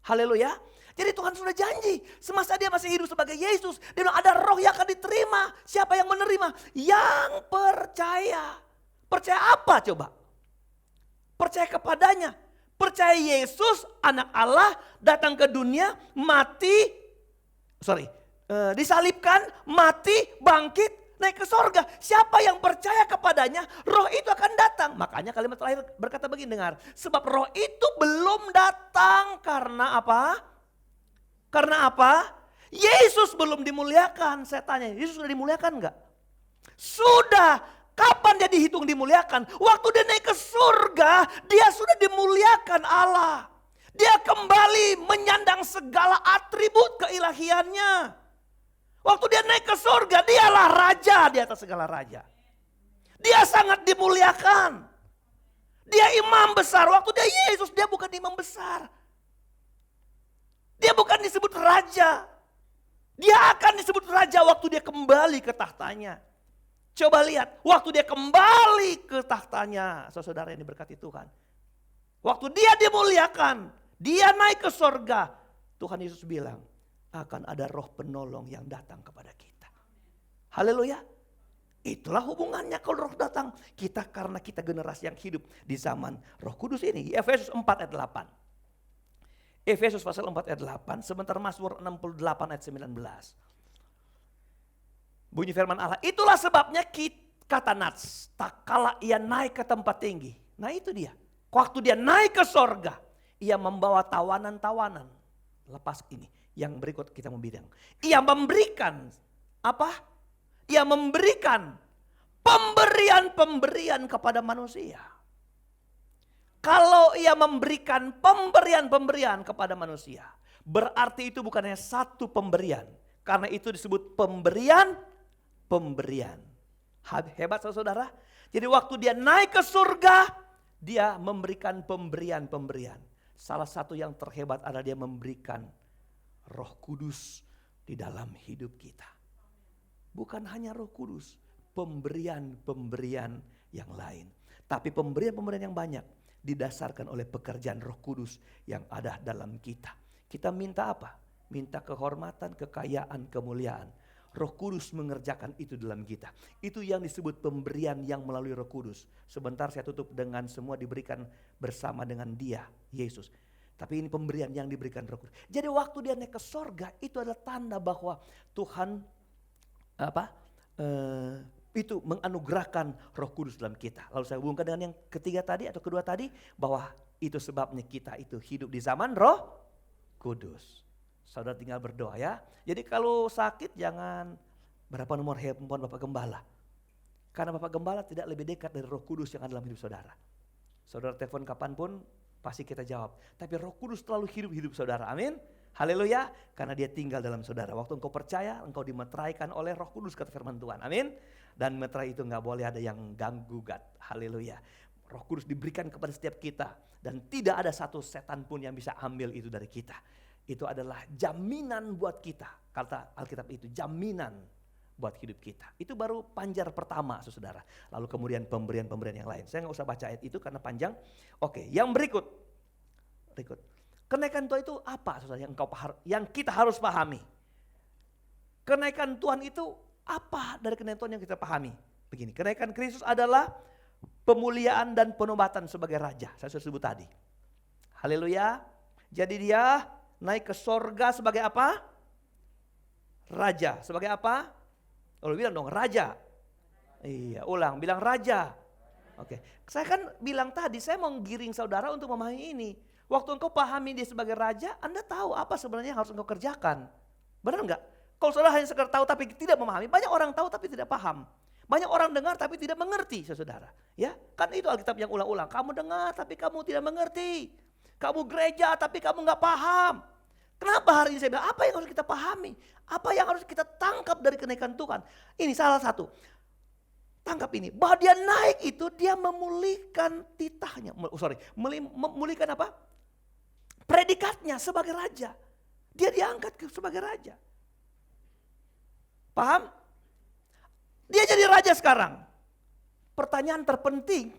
Haleluya. Jadi Tuhan sudah janji. Semasa dia masih hidup sebagai Yesus. Dia bilang ada roh yang akan diterima. Siapa yang menerima? Yang percaya. Percaya apa coba? Percaya kepadanya. Percaya Yesus anak Allah datang ke dunia. Disalibkan, mati, bangkit, naik ke sorga. Siapa yang percaya kepadanya, roh itu akan datang. Makanya kalimat terakhir berkata begini, dengar. Sebab roh itu belum datang karena apa? Karena apa? Yesus belum dimuliakan. Saya tanya, Yesus sudah dimuliakan enggak? Sudah. Kapan dia dihitung dimuliakan? Waktu dia naik ke surga, dia sudah dimuliakan Allah. Dia kembali menyandang segala atribut keilahiannya. Waktu dia naik ke surga, dialah raja di atas segala raja. Dia sangat dimuliakan. Dia imam besar. Waktu dia Yesus, dia bukan imam besar. Dia bukan disebut raja. Dia akan disebut raja waktu dia kembali ke tahtanya. Coba lihat, waktu dia kembali ke tahtanya, saudara yang diberkati Tuhan. Waktu dia dimuliakan, dia naik ke sorga. Tuhan Yesus bilang, akan ada roh penolong yang datang kepada kita. Haleluya. Itulah hubungannya kalau roh datang. Kita karena kita generasi yang hidup di zaman Roh Kudus ini. Efesus 4 ayat 8. Efesus pasal 4 ayat 8, sebentar Mazmur 68 ayat 19. Bunyi firman Allah, itulah sebabnya kata Nats, tak kala ia naik ke tempat tinggi. Nah itu dia, waktu dia naik ke sorga, ia membawa tawanan-tawanan. Lepas ini, yang berikut kita membidang. Ia memberikan, apa? Ia memberikan pemberian-pemberian kepada manusia. Kalau ia memberikan pemberian-pemberian kepada manusia, berarti itu bukan hanya satu pemberian. Karena itu disebut pemberian. Hebat saudara. Jadi waktu dia naik ke surga, dia memberikan pemberian-pemberian. Salah satu yang terhebat adalah dia memberikan Roh Kudus di dalam hidup kita. Bukan hanya Roh Kudus, pemberian-pemberian yang lain. Tapi pemberian-pemberian yang banyak didasarkan oleh pekerjaan Roh Kudus yang ada dalam kita. Kita minta apa? Minta kehormatan, kekayaan, kemuliaan. Roh Kudus mengerjakan itu dalam kita. Itu yang disebut pemberian yang melalui Roh Kudus. Sebentar saya tutup dengan semua diberikan bersama dengan Dia, Yesus. Tapi ini pemberian yang diberikan Roh Kudus. Jadi waktu dia naik ke sorga, itu adalah tanda bahwa Tuhan itu menganugerahkan Roh Kudus dalam kita. Lalu saya hubungkan dengan yang ketiga tadi atau kedua tadi, bahwa itu sebabnya kita itu hidup di zaman Roh Kudus. Saudara tinggal berdoa ya. Jadi kalau sakit jangan berapa nomor handphone Bapak Gembala. Karena Bapak Gembala tidak lebih dekat dari Roh Kudus yang ada dalam hidup saudara. Saudara telepon kapanpun pasti kita jawab. Tapi Roh Kudus selalu hidup saudara. Amin. Haleluya. Karena dia tinggal dalam saudara. Waktu engkau percaya, engkau dimeteraikan oleh Roh Kudus kata firman Tuhan. Amin. Dan meterai itu gak boleh ada yang ganggu. Haleluya. Roh Kudus diberikan kepada setiap kita. Dan tidak ada satu setan pun yang bisa ambil itu dari kita. Itu adalah jaminan buat kita. Kata Alkitab itu jaminan buat hidup kita. Itu baru panjar pertama saudara. Lalu kemudian pemberian-pemberian yang lain. Saya gak usah baca ayat itu karena panjang. Oke, yang berikut. Kenaikan Tuhan itu apa saudara yang kita harus pahami? Kenaikan Tuhan itu apa dari kenaikan Tuhan yang kita pahami? Begini, kenaikan Kristus adalah pemuliaan dan penobatan sebagai raja. Saya sudah sebut tadi. Haleluya. Jadi dia naik ke sorga sebagai apa? Raja. Sebagai apa? Kalau bilang dong raja. Iya, ulang bilang raja. Oke. Saya kan bilang tadi saya mau giring saudara untuk memahami ini. Waktu engkau pahami dia sebagai raja, Anda tahu apa sebenarnya yang harus engkau kerjakan. Benar enggak? Kalau saudara hanya sekedar tahu tapi tidak memahami, banyak orang tahu tapi tidak paham. Banyak orang dengar tapi tidak mengerti, saudara. Ya, kan itu Alkitab yang ulang-ulang. Kamu dengar tapi kamu tidak mengerti. Kamu gereja tapi kamu nggak paham. Kenapa hari ini saya bilang apa yang harus kita pahami? Apa yang harus kita tangkap dari kenaikan Tuhan? Ini salah satu. Tangkap ini. Bahwa dia naik itu dia memulihkan titahnya. Memulihkan apa? Predikatnya sebagai raja. Dia diangkat sebagai raja. Paham? Dia jadi raja sekarang. Pertanyaan terpenting.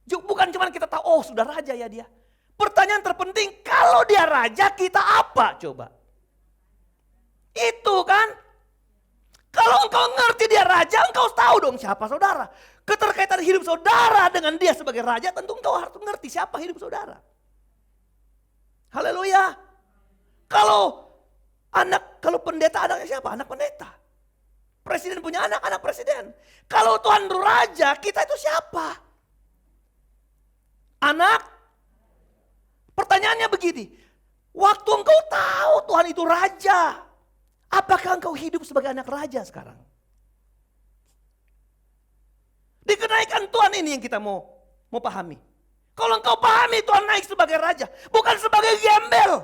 Bukan cuma kita tahu, oh sudah raja ya dia. Pertanyaan terpenting, kalau dia raja kita apa coba? Itu kan. Kalau engkau ngerti dia raja, engkau tahu dong siapa saudara. Keterkaitan hidup saudara dengan dia sebagai raja, tentu engkau harus ngerti siapa hidup saudara. Haleluya. Kalau pendeta anaknya siapa? Anak pendeta. Presiden punya anak presiden. Kalau Tuhan raja, kita itu siapa? Anak. Pertanyaannya begini, waktu engkau tahu Tuhan itu raja, apakah engkau hidup sebagai anak raja sekarang? Dikenaikan Tuhan ini yang kita mau pahami. Kalau engkau pahami Tuhan naik sebagai raja, bukan sebagai gembel,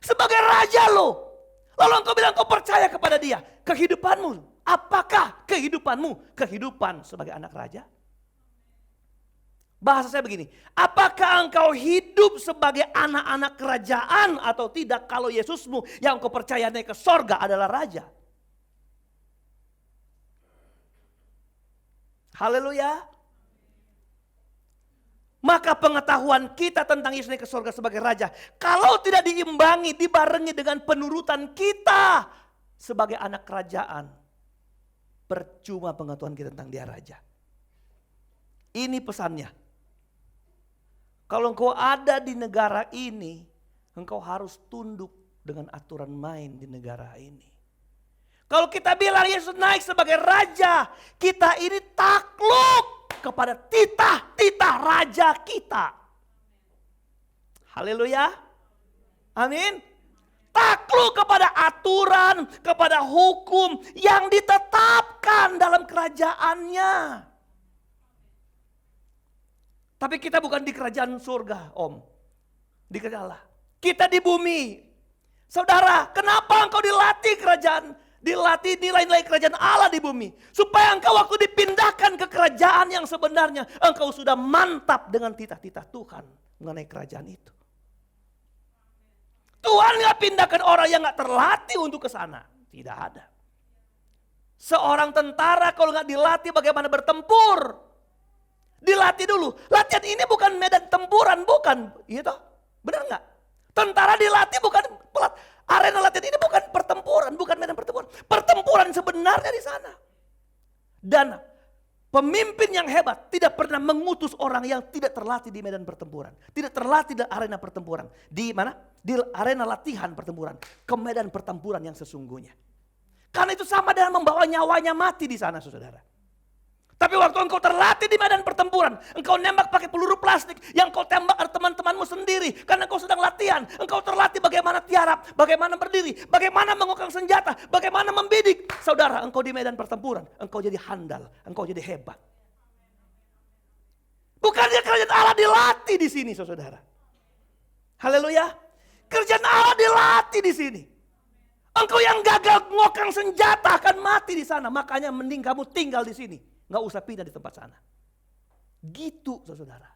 sebagai raja lo. Lalu engkau bilang engkau percaya kepada dia, kehidupanmu, apakah kehidupanmu kehidupan sebagai anak raja? Bahasa saya begini, apakah engkau hidup sebagai anak-anak kerajaan atau tidak kalau Yesusmu yang engkau percaya naik ke sorga adalah raja? Haleluya. Maka pengetahuan kita tentang Yesus naik ke sorga sebagai raja, kalau tidak diimbangi, dibarengi dengan penurutan kita sebagai anak kerajaan, percuma pengetahuan kita tentang dia raja. Ini pesannya. Kalau engkau ada di negara ini, engkau harus tunduk dengan aturan main di negara ini. Kalau kita bilang Yesus naik sebagai raja, kita ini takluk kepada titah raja kita. Haleluya. Amin. takluk kepada aturan, kepada hukum yang ditetapkan dalam kerajaannya. Tapi kita bukan di kerajaan surga, Om. Di kerajaan Allah. Kita di bumi. Saudara, kenapa engkau dilatih dilatih nilai-nilai kerajaan Allah di bumi? Supaya engkau waktu dipindahkan ke kerajaan yang sebenarnya, engkau sudah mantap dengan titah-titah Tuhan mengenai kerajaan itu. Tuhan gak pindahkan orang yang gak terlatih untuk ke sana. Tidak ada. Seorang tentara kalau gak dilatih bagaimana bertempur, dilatih dulu. Latihan ini bukan medan tempuran, bukan. Iya toh? Benar gak? Tentara dilatih bukan, arena latihan ini bukan pertempuran, bukan medan pertempuran. Pertempuran sebenarnya di sana. Dan pemimpin yang hebat tidak pernah mengutus orang yang tidak terlatih di medan pertempuran. Tidak terlatih di arena pertempuran. Di mana? Di arena latihan pertempuran. Ke medan pertempuran yang sesungguhnya. Karena itu sama dengan membawa nyawanya mati di sana, saudara. Tapi waktu engkau terlatih di medan pertempuran, engkau nembak pakai peluru plastik, yang kau tembak ada teman-temanmu sendiri. Karena engkau sedang latihan, engkau terlatih bagaimana tiarap, bagaimana berdiri, bagaimana mengukang senjata, bagaimana membidik. Saudara, engkau di medan pertempuran, engkau jadi handal, engkau jadi hebat. Bukannya kerajaan Allah dilatih di sini, saudara. Haleluya. Kerajaan Allah dilatih di sini. Engkau yang gagal ngokang senjata akan mati di sana. Makanya mending kamu tinggal di sini. Nggak usah pindah di tempat sana. Gitu, saudara.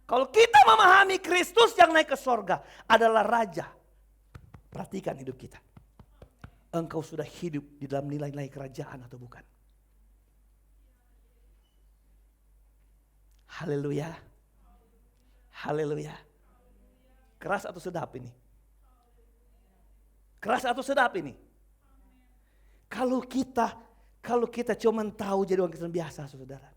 Kalau kita memahami Kristus yang naik ke sorga adalah Raja. Perhatikan hidup kita. Engkau sudah hidup di dalam nilai-nilai kerajaan atau bukan? Haleluya. Haleluya. Keras atau sedap ini? Keras atau sedap ini? Kalau kita cuma tahu jadi orang Kristen biasa, saudara.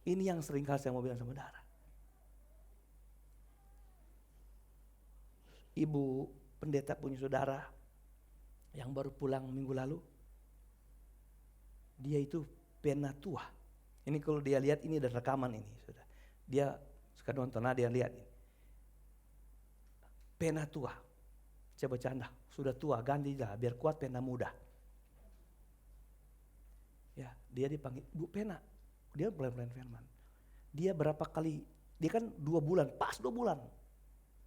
Ini yang sering kali saya mau bilang sama saudara. Ibu pendeta punya saudara yang baru pulang minggu lalu. Dia itu penatua. Ini kalau dia lihat ini ada rekaman ini, saudara. Dia suka nonton, dia lihat ini. Penatua. Saya bercanda, sudah tua ganti dah biar kuat pena muda. Ya, dia dipanggil Bu Pena. Dia pelayan firman. Dia berapa kali, dia kan 2 bulan, pas 2 bulan.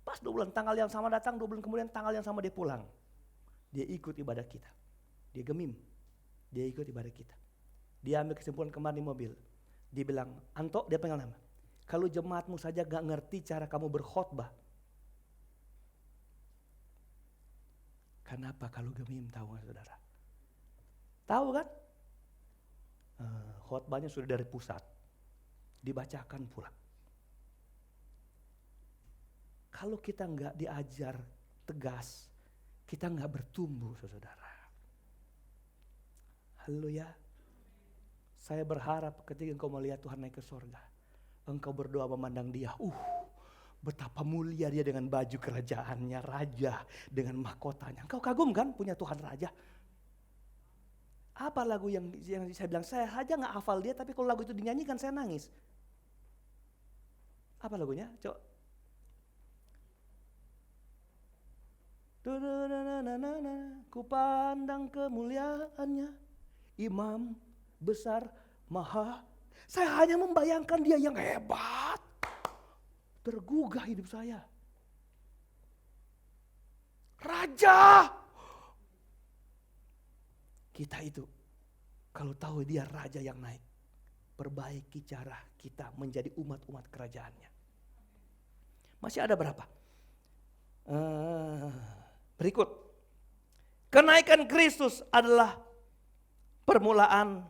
Pas 2 bulan, tanggal yang sama datang, 2 bulan kemudian tanggal yang sama dia pulang. Dia ikut ibadah kita. Dia gemim. Dia ikut ibadah kita. Dia ambil kesimpulan kemarin di mobil. Dia bilang, Anto, dia panggil nama. Kalau jemaatmu saja gak ngerti cara kamu berkhotbah. Kenapa kalau gemim, tahu gak saudara? Tahu kan? Khotbahnya sudah dari pusat, dibacakan pula. Kalau kita nggak diajar tegas, kita nggak bertumbuh, saudara. Haleluya. Saya berharap ketika engkau melihat Tuhan naik ke sorga, engkau berdoa memandang dia. Betapa mulia dia dengan baju kerajaannya, raja dengan mahkotanya. Engkau kagum kan punya Tuhan raja? Apa lagu yang saya bilang, saya saja gak hafal dia, tapi kalau lagu itu dinyanyikan saya nangis. Apa lagunya? Coba. Ku pandang kemuliaannya, imam besar maha. Saya hanya membayangkan dia yang hebat. Tergugah hidup saya. Raja. Kita itu kalau tahu dia raja yang naik, perbaiki cara kita menjadi umat-umat kerajaannya. Masih ada berapa? Berikut. Kenaikan Kristus adalah permulaan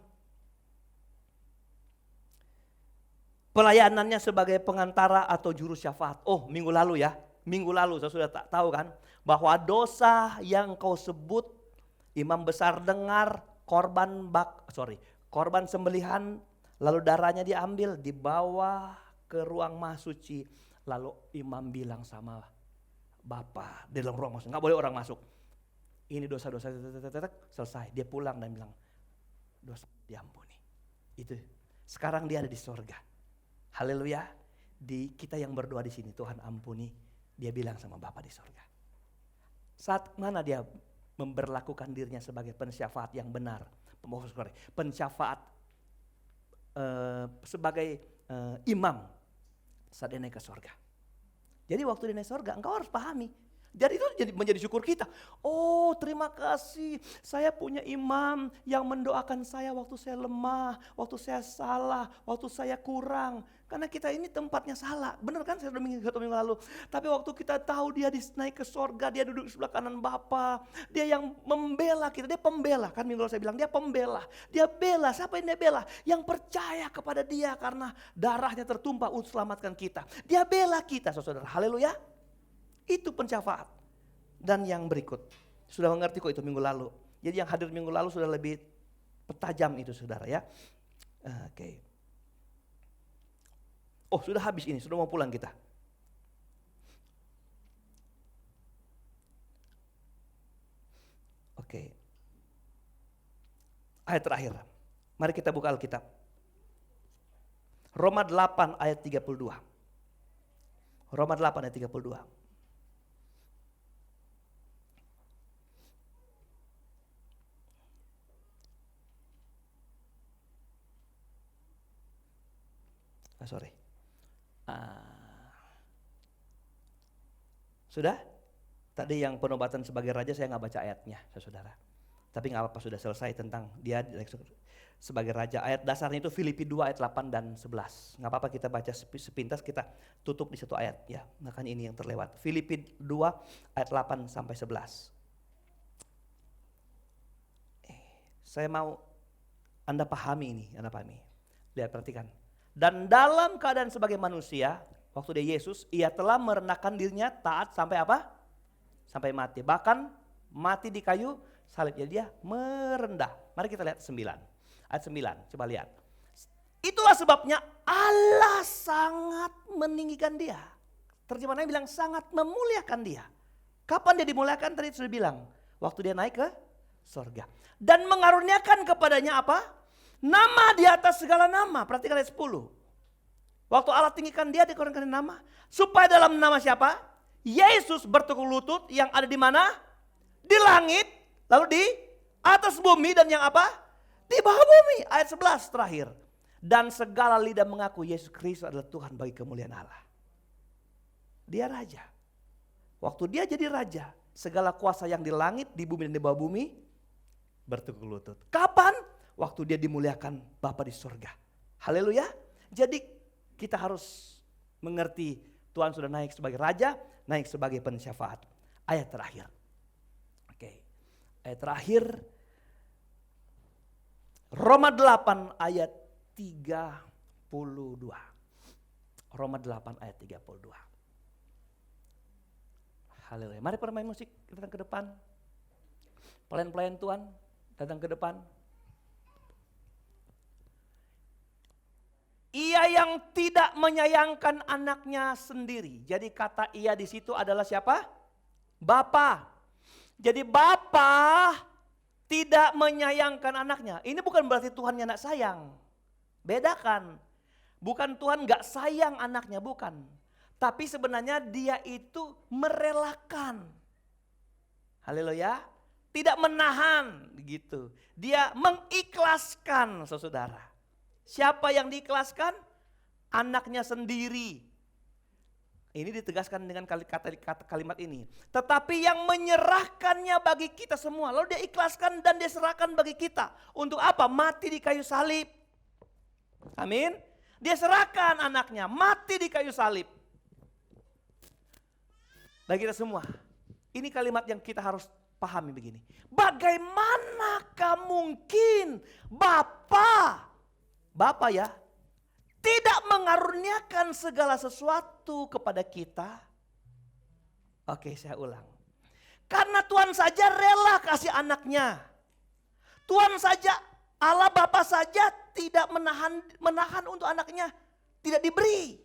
pelayanannya sebagai pengantara atau juru syafaat. Oh, minggu lalu ya. Minggu lalu saya sudah tahu kan bahwa dosa yang kau sebut imam besar dengar, korban sembelihan, lalu darahnya diambil, dibawa ke ruang maha suci. Lalu imam bilang sama Bapa di dalam ruang masuk, nggak boleh orang masuk. Ini dosa-dosa selesai. Dia pulang dan bilang, dosa diampuni. Itu. Sekarang dia ada di sorga. Haleluya. Di kita yang berdoa di sini, Tuhan ampuni Dia bilang sama Bapa di sorga. Saat mana dia memberlakukan dirinya sebagai pensyafaat yang benar. Pensyafaat sebagai imam saat dia naik ke sorga. Jadi waktu dia naik sorga, engkau harus pahami. Jadi itu menjadi syukur kita. Oh, terima kasih, saya punya imam yang mendoakan saya waktu saya lemah, waktu saya salah, waktu saya kurang. Karena kita ini tempatnya salah, benar kan? Saya satu minggu lalu. Tapi waktu kita tahu dia naik ke sorga, dia duduk di sebelah kanan Bapa, dia yang membela kita, dia pembela. Kan minggu lalu saya bilang dia pembela. Dia bela, siapa yang dia bela? Yang percaya kepada dia karena darahnya tertumpah untuk selamatkan kita. Dia bela kita, saudara. Haleluya. Itu pensyafaat. Dan yang berikut, sudah mengerti kok itu minggu lalu. Jadi yang hadir minggu lalu sudah lebih tajam itu saudara ya. Oke. Oh sudah habis ini, sudah mau pulang kita. Oke. Ayat terakhir. Mari kita buka Alkitab. Roma 8 ayat 32. Roma 8 ayat 32. Sudah? Tadi yang penobatan sebagai raja saya nggak baca ayatnya, saudara. Tapi nggak apa-apa, sudah selesai tentang dia sebagai raja. Ayat dasarnya itu Filipi 2 ayat 8 dan 11. Nggak apa-apa kita baca sepintas, kita tutup di satu ayat ya. Makanya ini yang terlewat. Filipi 2 ayat 8 sampai 11. Saya mau Anda pahami ini, Anda pahami. Lihat, perhatikan. Dan dalam keadaan sebagai manusia, waktu dia Yesus, ia telah merendahkan dirinya taat sampai apa? Sampai mati. Bahkan mati di kayu salib. Jadi dia merendah. Mari kita lihat 9. Ayat 9, coba lihat. Itulah sebabnya Allah sangat meninggikan dia. Terjemahannya bilang sangat memuliakan dia. Kapan dia dimuliakan? Tadi sudah bilang. Waktu dia naik ke sorga. Dan mengaruniakan kepadanya apa? Nama di atas segala nama. Perhatikan ayat 10. Waktu Allah tinggikan dia, dikurangkan nama. Supaya dalam nama siapa? Yesus bertekuk lutut yang ada di mana? Di langit. Lalu di atas bumi dan yang apa? Di bawah bumi. Ayat 11 terakhir. Dan segala lidah mengaku Yesus Kristus adalah Tuhan bagi kemuliaan Allah. Dia raja. Waktu dia jadi raja, segala kuasa yang di langit, di bumi dan di bawah bumi bertekuk lutut. Kapan? Waktu dia dimuliakan Bapa di surga. Haleluya. Jadi kita harus mengerti Tuhan sudah naik sebagai raja, naik sebagai pensyafaat. Ayat terakhir. Oke. Ayat terakhir. Roma 8 ayat 32. Roma 8 ayat 32. Haleluya. Mari permain musik, datang ke depan. Pelayan-pelayan Tuhan datang ke depan. Ia yang tidak menyayangkan anaknya sendiri. Jadi kata ia di situ adalah siapa? Bapa. Jadi Bapa tidak menyayangkan anaknya. Ini bukan berarti Tuhannya tidak sayang. Bedakan. Bukan Tuhan gak sayang anaknya, bukan. Tapi sebenarnya dia itu merelakan. Haleluya. Tidak menahan gitu. Dia mengikhlaskan, saudara. Siapa yang diikhlaskan? Anaknya sendiri. Ini ditegaskan dengan kalimat ini. Tetapi yang menyerahkannya bagi kita semua. Lalu dia ikhlaskan dan dia serahkan bagi kita. Untuk apa? Mati di kayu salib. Amin. Dia serahkan anaknya. Mati di kayu salib. Bagi kita semua. Ini kalimat yang kita harus pahami begini. Bagaimanakah mungkin Bapa ya, tidak mengaruniakan segala sesuatu kepada kita. Oke, saya ulang. Karena Tuhan saja rela kasih anaknya. Tuhan saja, Allah Bapa saja tidak menahan untuk anaknya tidak diberi.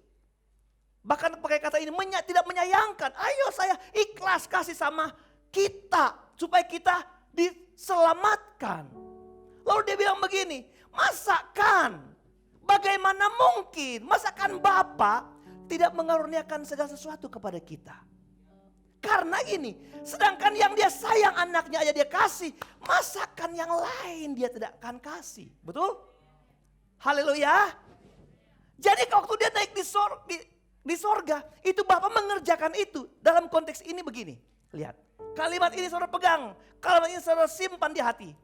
Bahkan pakai kata ini tidak menyayangkan. Ayo saya ikhlas kasih sama kita supaya kita diselamatkan. Lalu dia bilang begini, masakan bagaimana mungkin masakan Bapa tidak mengaruniakan segala sesuatu kepada kita. Karena gini, sedangkan yang dia sayang anaknya aja dia kasih, masakan yang lain dia tidak akan kasih. Betul? Haleluya. Jadi waktu dia naik di sorga, itu Bapa mengerjakan itu. Dalam konteks ini begini, lihat. Kalimat ini saudara pegang, kalimat ini saudara simpan di hati.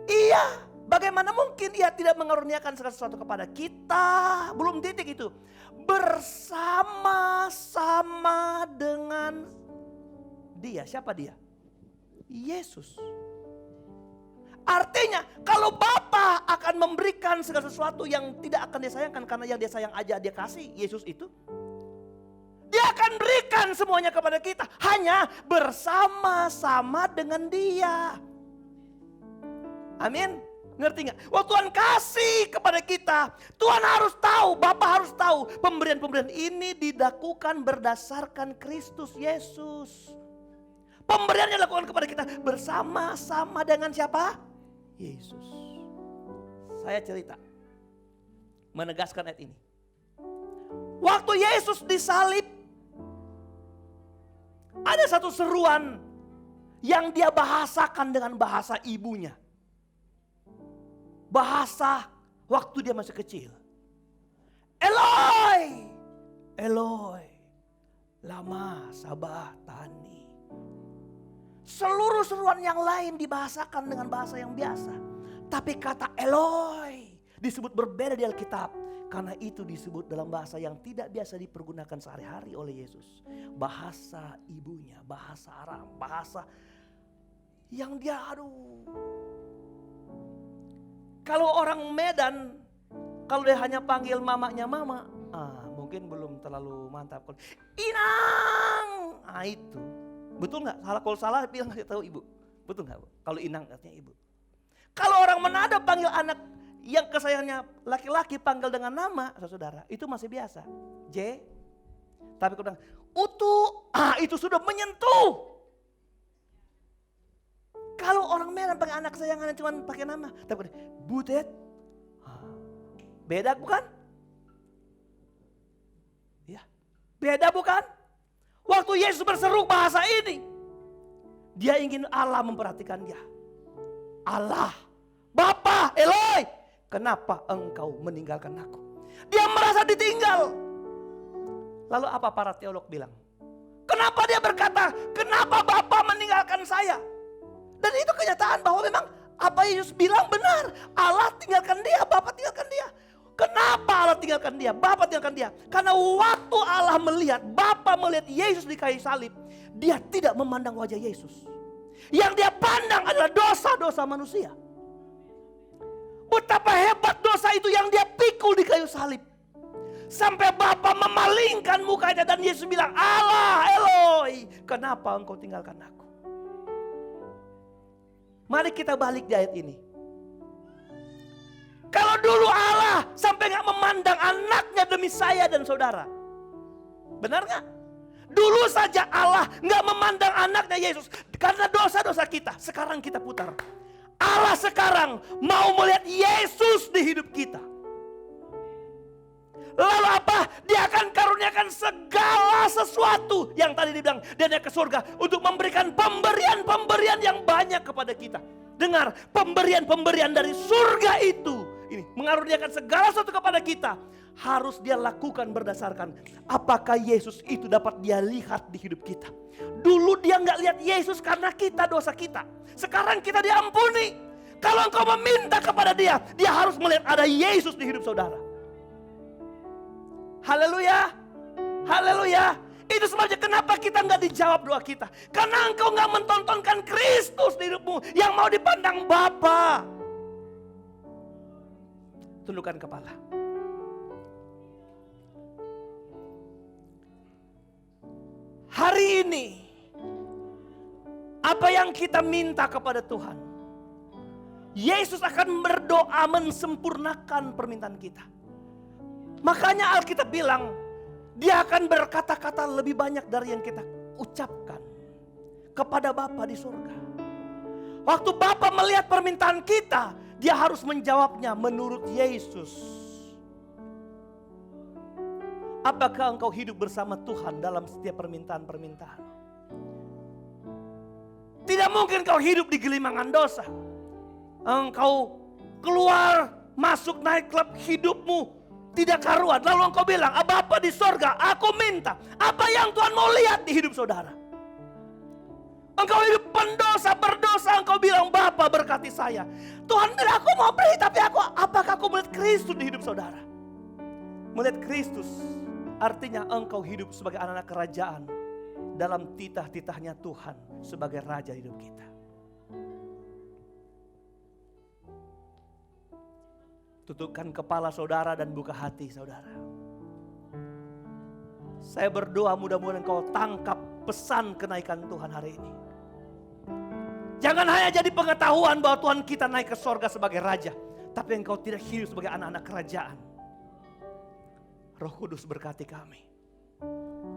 Iya, bagaimana mungkin dia tidak mengaruniakan segala sesuatu kepada kita? Belum titik itu. Bersama-sama dengan dia. Siapa dia? Yesus. Artinya kalau Bapa akan memberikan segala sesuatu yang tidak akan dia sayangkan, karena yang dia sayang aja dia kasih, Yesus itu. Dia akan berikan semuanya kepada kita, hanya bersama-sama dengan dia. Amin. Ngerti gak? Waktu Tuhan kasih kepada kita, Tuhan harus tahu, Bapa harus tahu, pemberian-pemberian ini dilakukan berdasarkan Kristus Yesus. Pemberian yang dilakukan kepada kita bersama-sama dengan siapa? Yesus. Saya cerita, menegaskan ayat ini. Waktu Yesus disalib, ada satu seruan yang dia bahasakan dengan bahasa ibunya. Bahasa waktu dia masih kecil. Eloi, Eloi, lama sabachthani. Seluruh seruan yang lain dibahasakan dengan bahasa yang biasa. Tapi kata Eloi disebut berbeda di Alkitab. Karena itu disebut dalam bahasa yang tidak biasa dipergunakan sehari-hari oleh Yesus. Bahasa ibunya, bahasa Aram, bahasa yang dia Kalau orang Medan, kalau dia hanya panggil mamanya mama, mungkin belum terlalu mantap. Inang, itu. Betul nggak? Kalau salah bilang nggak tahu ibu. Betul nggak? Kalau Inang artinya ibu. Kalau orang Manado panggil anak yang kesayangannya laki-laki panggil dengan nama, saudara, itu masih biasa. J. Tapi kalau bilang Utu, itu sudah menyentuh. Kalau orang Medan panggil anak kesayangannya cuma pakai nama, tapi Butet, beda bukan? Ya, beda bukan? Waktu Yesus berseru bahasa ini, dia ingin Allah memperhatikan dia. Allah, Bapa, Eloi, kenapa engkau meninggalkan aku? Dia merasa ditinggal. Lalu apa para teolog bilang? Kenapa dia berkata, kenapa Bapa meninggalkan saya? Dan itu kenyataan bahwa memang apa Yesus bilang benar. Allah tinggalkan dia, Bapa tinggalkan dia. Kenapa Allah tinggalkan dia, Bapa tinggalkan dia? Karena waktu Allah melihat, Bapa melihat Yesus di kayu salib, dia tidak memandang wajah Yesus. Yang dia pandang adalah dosa-dosa manusia. Betapa hebat dosa itu yang dia pikul di kayu salib. Sampai Bapa memalingkan mukanya dan Yesus bilang, Allah, Eloi, kenapa engkau tinggalkan aku? Mari kita balik di ayat ini. Kalau dulu Allah sampai gak memandang anaknya demi saya dan saudara. Benar gak? Dulu saja Allah gak memandang anaknya Yesus karena dosa-dosa kita. Sekarang kita putar. Allah sekarang mau melihat Yesus di hidup kita. Lalu apa? Dia akan karuniakan segala sesuatu yang tadi dibilang dia naik ke surga untuk memberikan pemberian-pemberian yang banyak kepada kita. Dengar, pemberian-pemberian dari surga itu ini mengaruniakan segala sesuatu kepada kita. Harus dia lakukan berdasarkan apakah Yesus itu dapat dia lihat di hidup kita. Dulu dia nggak lihat Yesus karena kita, dosa kita. Sekarang kita diampuni. Kalau engkau meminta kepada dia, dia harus melihat ada Yesus di hidup saudara. Haleluya, haleluya. Itu sebabnya kenapa kita nggak dijawab doa kita. Karena engkau nggak mentontonkan Kristus di hidupmu yang mau dipandang Bapa. Tundukkan kepala. Hari ini, apa yang kita minta kepada Tuhan, Yesus akan berdoa mensempurnakan permintaan kita. Makanya Alkitab bilang, dia akan berkata-kata lebih banyak dari yang kita ucapkan kepada Bapa di surga. Waktu Bapa melihat permintaan kita, dia harus menjawabnya menurut Yesus. Apakah engkau hidup bersama Tuhan dalam setiap permintaan-permintaan? Tidak mungkin kau hidup di gelimangan dosa. Engkau keluar, masuk naik klub, hidupmu tidak karuan. Lalu engkau bilang, Bapa di sorga, aku minta apa yang Tuhan mau lihat di hidup saudara. Engkau hidup pendosa, berdosa, engkau bilang, Bapa berkati saya. Tuhan bilang, aku mau beri, tapi apakah aku melihat Kristus di hidup saudara? Melihat Kristus artinya engkau hidup sebagai anak-anak kerajaan dalam titah-titahnya Tuhan sebagai Raja hidup kita. Tutupkan kepala saudara dan buka hati saudara. Saya berdoa mudah-mudahan engkau tangkap pesan kenaikan Tuhan hari ini. Jangan hanya jadi pengetahuan bahwa Tuhan kita naik ke sorga sebagai Raja, tapi engkau tidak hidup sebagai anak-anak kerajaan. Roh Kudus berkati kami.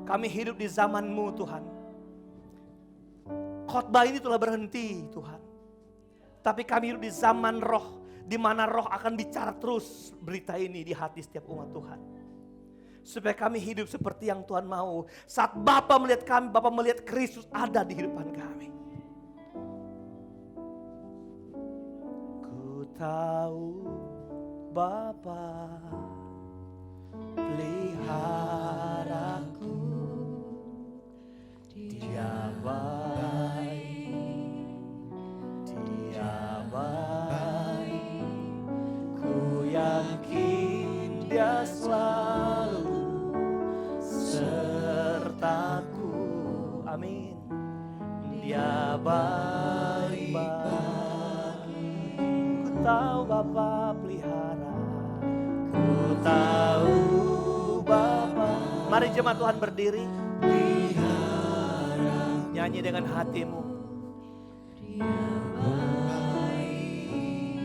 Kami hidup di zaman-Mu Tuhan. Khotbah ini telah berhenti Tuhan. Tapi kami hidup di zaman roh, di mana roh akan bicara terus berita ini di hati setiap umat Tuhan. Supaya kami hidup seperti yang Tuhan mau. Saat Bapa melihat kami, Bapa melihat Kristus ada di kehidupan kami. Ku tahu Bapa peliharaku, Dia baik, Dia baik. Ku yakin Dia selalu sertaku. Amin. Dia baik bagi. Ku tahu Bapa pelihara. Ku tahu Bapa. Mari jemaat Tuhan berdiri. Nyanyi dengan hatimu.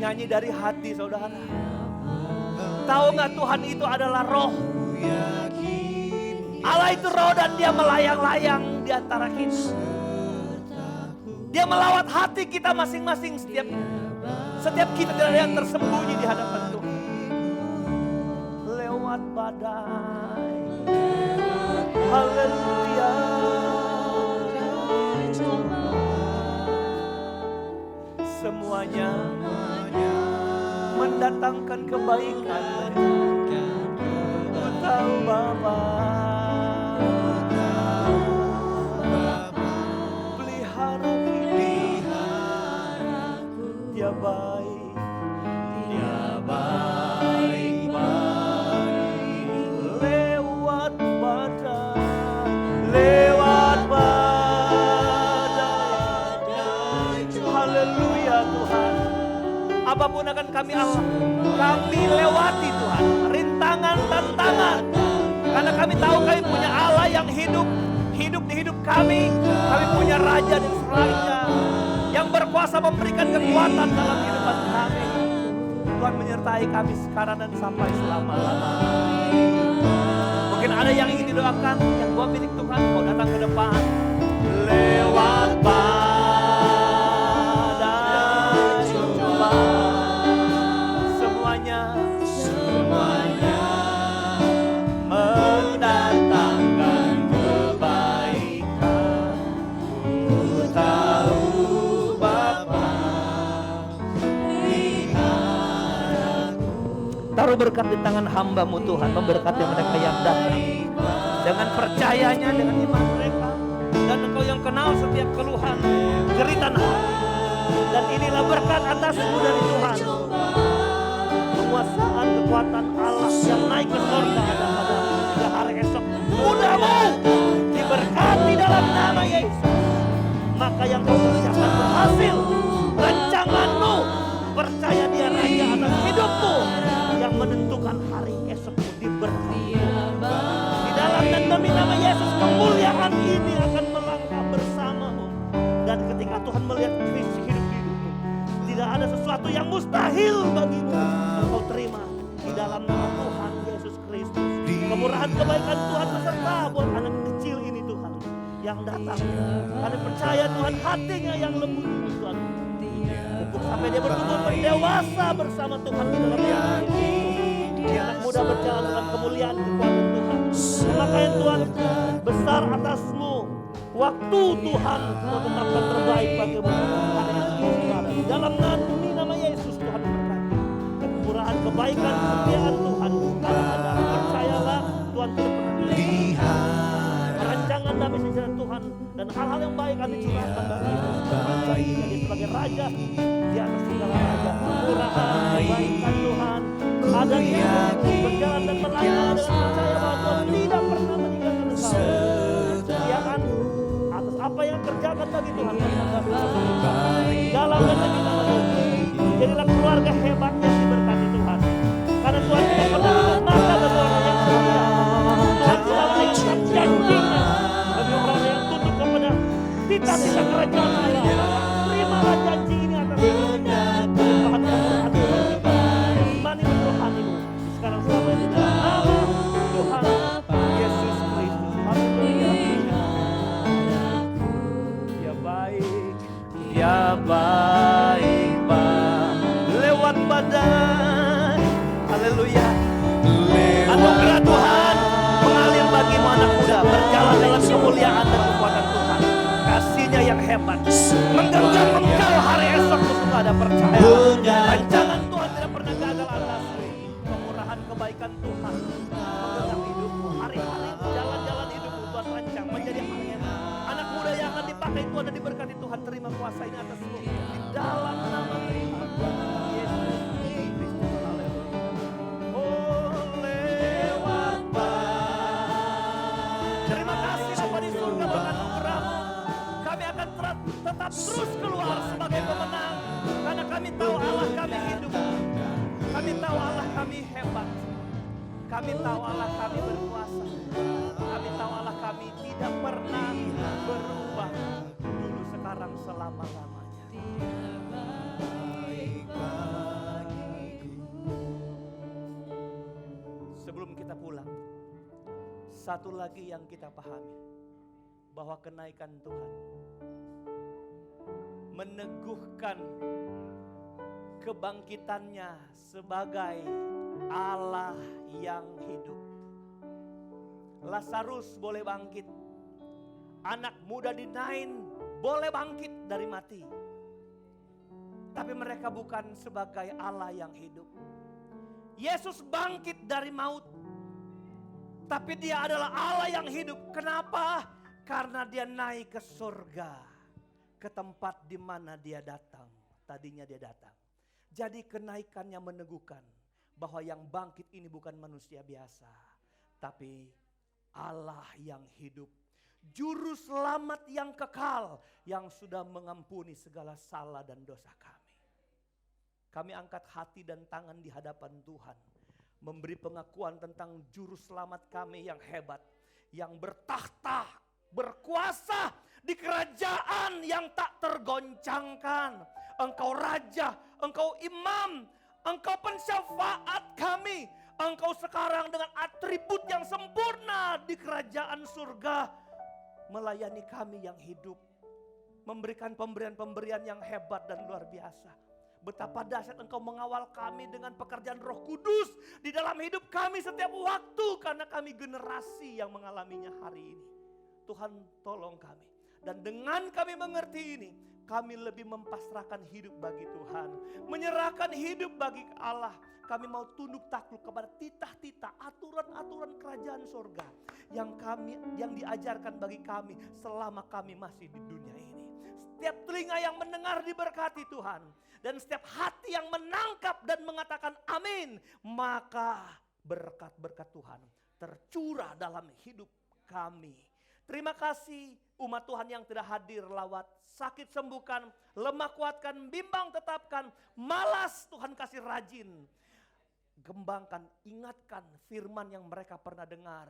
Nyanyi dari hati saudara. Tahu gak Tuhan itu adalah roh. Allah itu roh dan Dia melayang-layang di antara kita. Dia melawat hati kita masing-masing. Setiap kita tidak ada yang tersembunyi di hadapan Tuhan. Lewat badai, haleluya. Semuanya mendatangkan kebaikan. Ku tahu Bapa pelihara aku. Dia baik, Dia baik bagi. Lewat badai, lewat badai. Haleluya Tuhan. Apapun akan kami lewati Tuhan, rintangan, tantangan. Karena kami tahu kami punya Allah yang hidup di hidup kami. Kami punya Raja di Raja yang berkuasa memberikan kekuatan dalam kehidupan kami. Tuhan menyertai kami sekarang dan sampai selama-lamanya. Mungkin ada yang ingin didoakan, yang buat milik Tuhan, kau datang ke depan. Lewat badai coba, semuanya mendatangkan kebaikan. Ku tahu Bapa peliharaku. Taruh berkat di tangan hamba-Mu Tuhan, memberkati mereka yang datang dengan percayanya, dengan iman mereka. Dan Engkau yang kenal setiap keluhan, jeritan hati. Dan inilah berkat atasmu dari Tuhan. Penguasaan kekuatan Allah yang naik ke surga ada pada hari esok. Mudahmu diberkati dalam nama Yesus. Maka yang kau kerjakan berhasil. Rancanganmu, percaya Dia Raja atas hidupmu, yang menentukan hari esokmu diberkati. Di dalam dan demi nama Yesus, kemuliaan ini akan melangkah bersamamu. Dan ketika Tuhan melihat Kristus hidup di hidupmu, tidak ada sesuatu yang mustahil bagimu. Kau terima di dalam nama Tuhan Yesus Kristus. Kemurahan kebaikan Tuhan beserta buat anak kecil ini Tuhan yang datang. Kami percaya Tuhan hatinya yang lembut ini Tuhan. Untuk sampai dia bertumbuh berdewasa bersama Tuhan di dalam ini. Anak muda berjalan dalam kemuliaan kekuatan Tuhan. Maka Tuhan besar atasmu Waktu Tuhan Kau tetapkan terbaik bagi di dalam nama Yesus Tuhan berkati. Kemurahan, kebaikan, kesetiaan Tuhan. Ada percayalah Tuhan tidak pernah lihat. Rancangan damai sejahtera Tuhan dan hal-hal yang baik akan dicurahkan bagi kita. Jadi sebagai Raja di atas segala raja. Kemurahan, kebaikan Tuhan. Ada di berjalan dan melayani dengan percaya bahwa Tuhan tidak pernah meninggalkan engkau. Setiakan atas apa yang kerjakan bagi Tuhan. Dalam dan demi nama Yesus. Jadilah keluarga hebat yang diberkati Tuhan. Karena Tuhan tidak pernah menutup mata bagi orang yang setia. Tuhan selalu mengingat janjinya bagi orang yang tunduk kepada cita-cita kerajaan Allah. Terimalah janji ini atas hidupnya. Tuhan kemurahan Tuhan kita. Imani rohanimu sekarang selama ini dalam nama Tuhan Yesus Kristus. Haleluya. Ya baik, ya baik, lewat badai. Haleluya. Anugerah Tuhan mengalir bagimu anak muda, berjalan dalam kemuliaan dan kekuatan Tuhan. Kasih-Nya yang hebat menggenggam engkau hari esok. Sudah ada percaya rancangan Tuhan tidak pernah gagal atasi. Kemurahan kebaikan Tuhan menggenggam hidupmu. Hari-hari jalan-jalan hidupmu Tuhan rancang menjadi hal yang anak muda yang akan dipakai Tuhan dan diberkati Tuhan. Terima kuasa ini atasmu di dalam nama Tuhan Yesus Kristus. Haleluya. Oh lewat badai. Terima kasih Bapa di surga berkat anugerah-Mu. Kami akan tetap terus keluar sebagai pemenang. Karena kami tahu Allah kami hidup. Kami tahu Allah kami hebat. Kami tahu Allah kami berkuasa. Kami tahu Allah kami tidak pernah berubah. Dulu, sekarang, selama-lamanya. Sebelum kita pulang, satu lagi yang kita pahami, bahwa kenaikan Tuhan meneguhkan kebangkitannya sebagai Allah yang hidup. Lazarus boleh bangkit, anak muda di Nain boleh bangkit dari mati, tapi mereka bukan sebagai Allah yang hidup. Yesus bangkit dari maut, tapi Dia adalah Allah yang hidup. Kenapa? Karena Dia naik ke surga, ke tempat di mana Dia datang. Tadinya Dia datang. Jadi kenaikannya meneguhkan bahwa yang bangkit ini bukan manusia biasa, tapi Allah yang hidup, juru selamat yang kekal, yang sudah mengampuni segala salah dan dosa kami. Kami angkat hati dan tangan di hadapan Tuhan, memberi pengakuan tentang juru selamat kami yang hebat, yang bertahta, berkuasa di kerajaan yang tak tergoncangkan. Engkau Raja, Engkau Imam, Engkau Pensyafaat kami. Engkau sekarang dengan atribut yang sempurna di kerajaan surga, melayani kami yang hidup, memberikan pemberian-pemberian yang hebat dan luar biasa. Betapa dahsyat Engkau mengawal kami dengan pekerjaan Roh Kudus di dalam hidup kami setiap waktu, karena kami generasi yang mengalaminya hari ini. Tuhan tolong kami. Dan dengan kami mengerti ini, kami lebih mempasrahkan hidup bagi Tuhan, menyerahkan hidup bagi Allah. Kami mau tunduk takluk kepada titah-titah, aturan-aturan kerajaan surga yang diajarkan bagi kami selama kami masih di dunia ini. Setiap telinga yang mendengar diberkati Tuhan, dan setiap hati yang menangkap dan mengatakan amin, maka berkat-berkat Tuhan tercurah dalam hidup kami. Terima kasih umat Tuhan yang tidak hadir lawat, sakit sembuhkan, lemah kuatkan, bimbang tetapkan, malas Tuhan kasih rajin. Gembangkan, ingatkan firman yang mereka pernah dengar.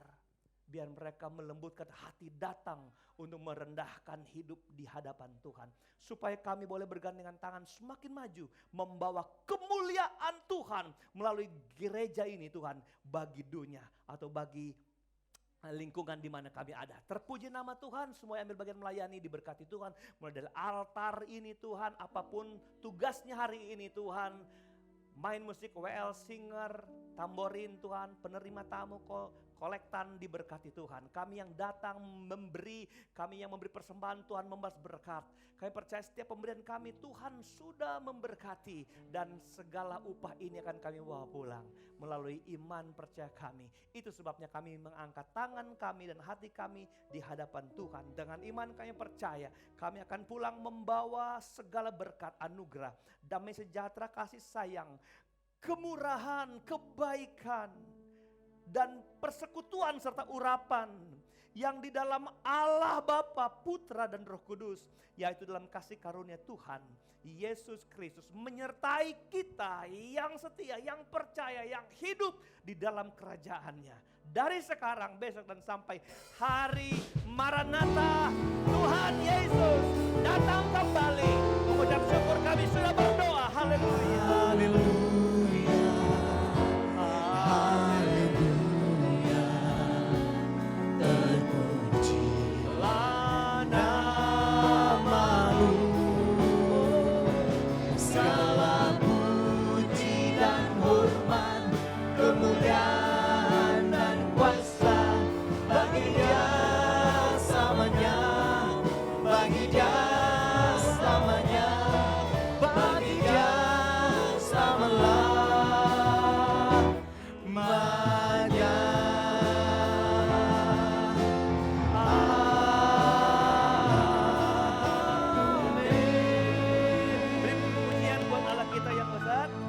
Biar mereka melembutkan hati datang untuk merendahkan hidup di hadapan Tuhan. Supaya kami boleh bergandengan tangan semakin maju, membawa kemuliaan Tuhan melalui gereja ini Tuhan, bagi dunia atau bagi lingkungan di mana kami ada. Terpuji nama Tuhan, semua yang ambil bagian melayani diberkati Tuhan. Mulai dari altar ini Tuhan, apapun tugasnya hari ini Tuhan, main musik, WL, singer, tamborin Tuhan, penerima tamu, kolektan diberkati Tuhan. Kami yang datang memberi, kami yang memberi persembahan Tuhan membalas berkat. Kami percaya setiap pemberian kami Tuhan sudah memberkati. Dan segala upah ini akan kami bawa pulang melalui iman percaya kami. Itu sebabnya kami mengangkat tangan kami dan hati kami di hadapan Tuhan. Dengan iman kami percaya kami akan pulang membawa segala berkat, anugerah, damai sejahtera, kasih sayang, kemurahan, kebaikan, dan persekutuan serta urapan yang di dalam Allah Bapa, Putra dan Roh Kudus, yaitu dalam kasih karunia Tuhan Yesus Kristus menyertai kita yang setia, yang percaya, yang hidup di dalam kerajaannya. Dari sekarang, besok dan sampai hari Maranatha, Tuhan Yesus datang kembali. Mengucap syukur kami sudah berdoa. Haleluya. Haleluya. Haleluya. Terpujilah namamu. Segala puji dan hormat kemuliaan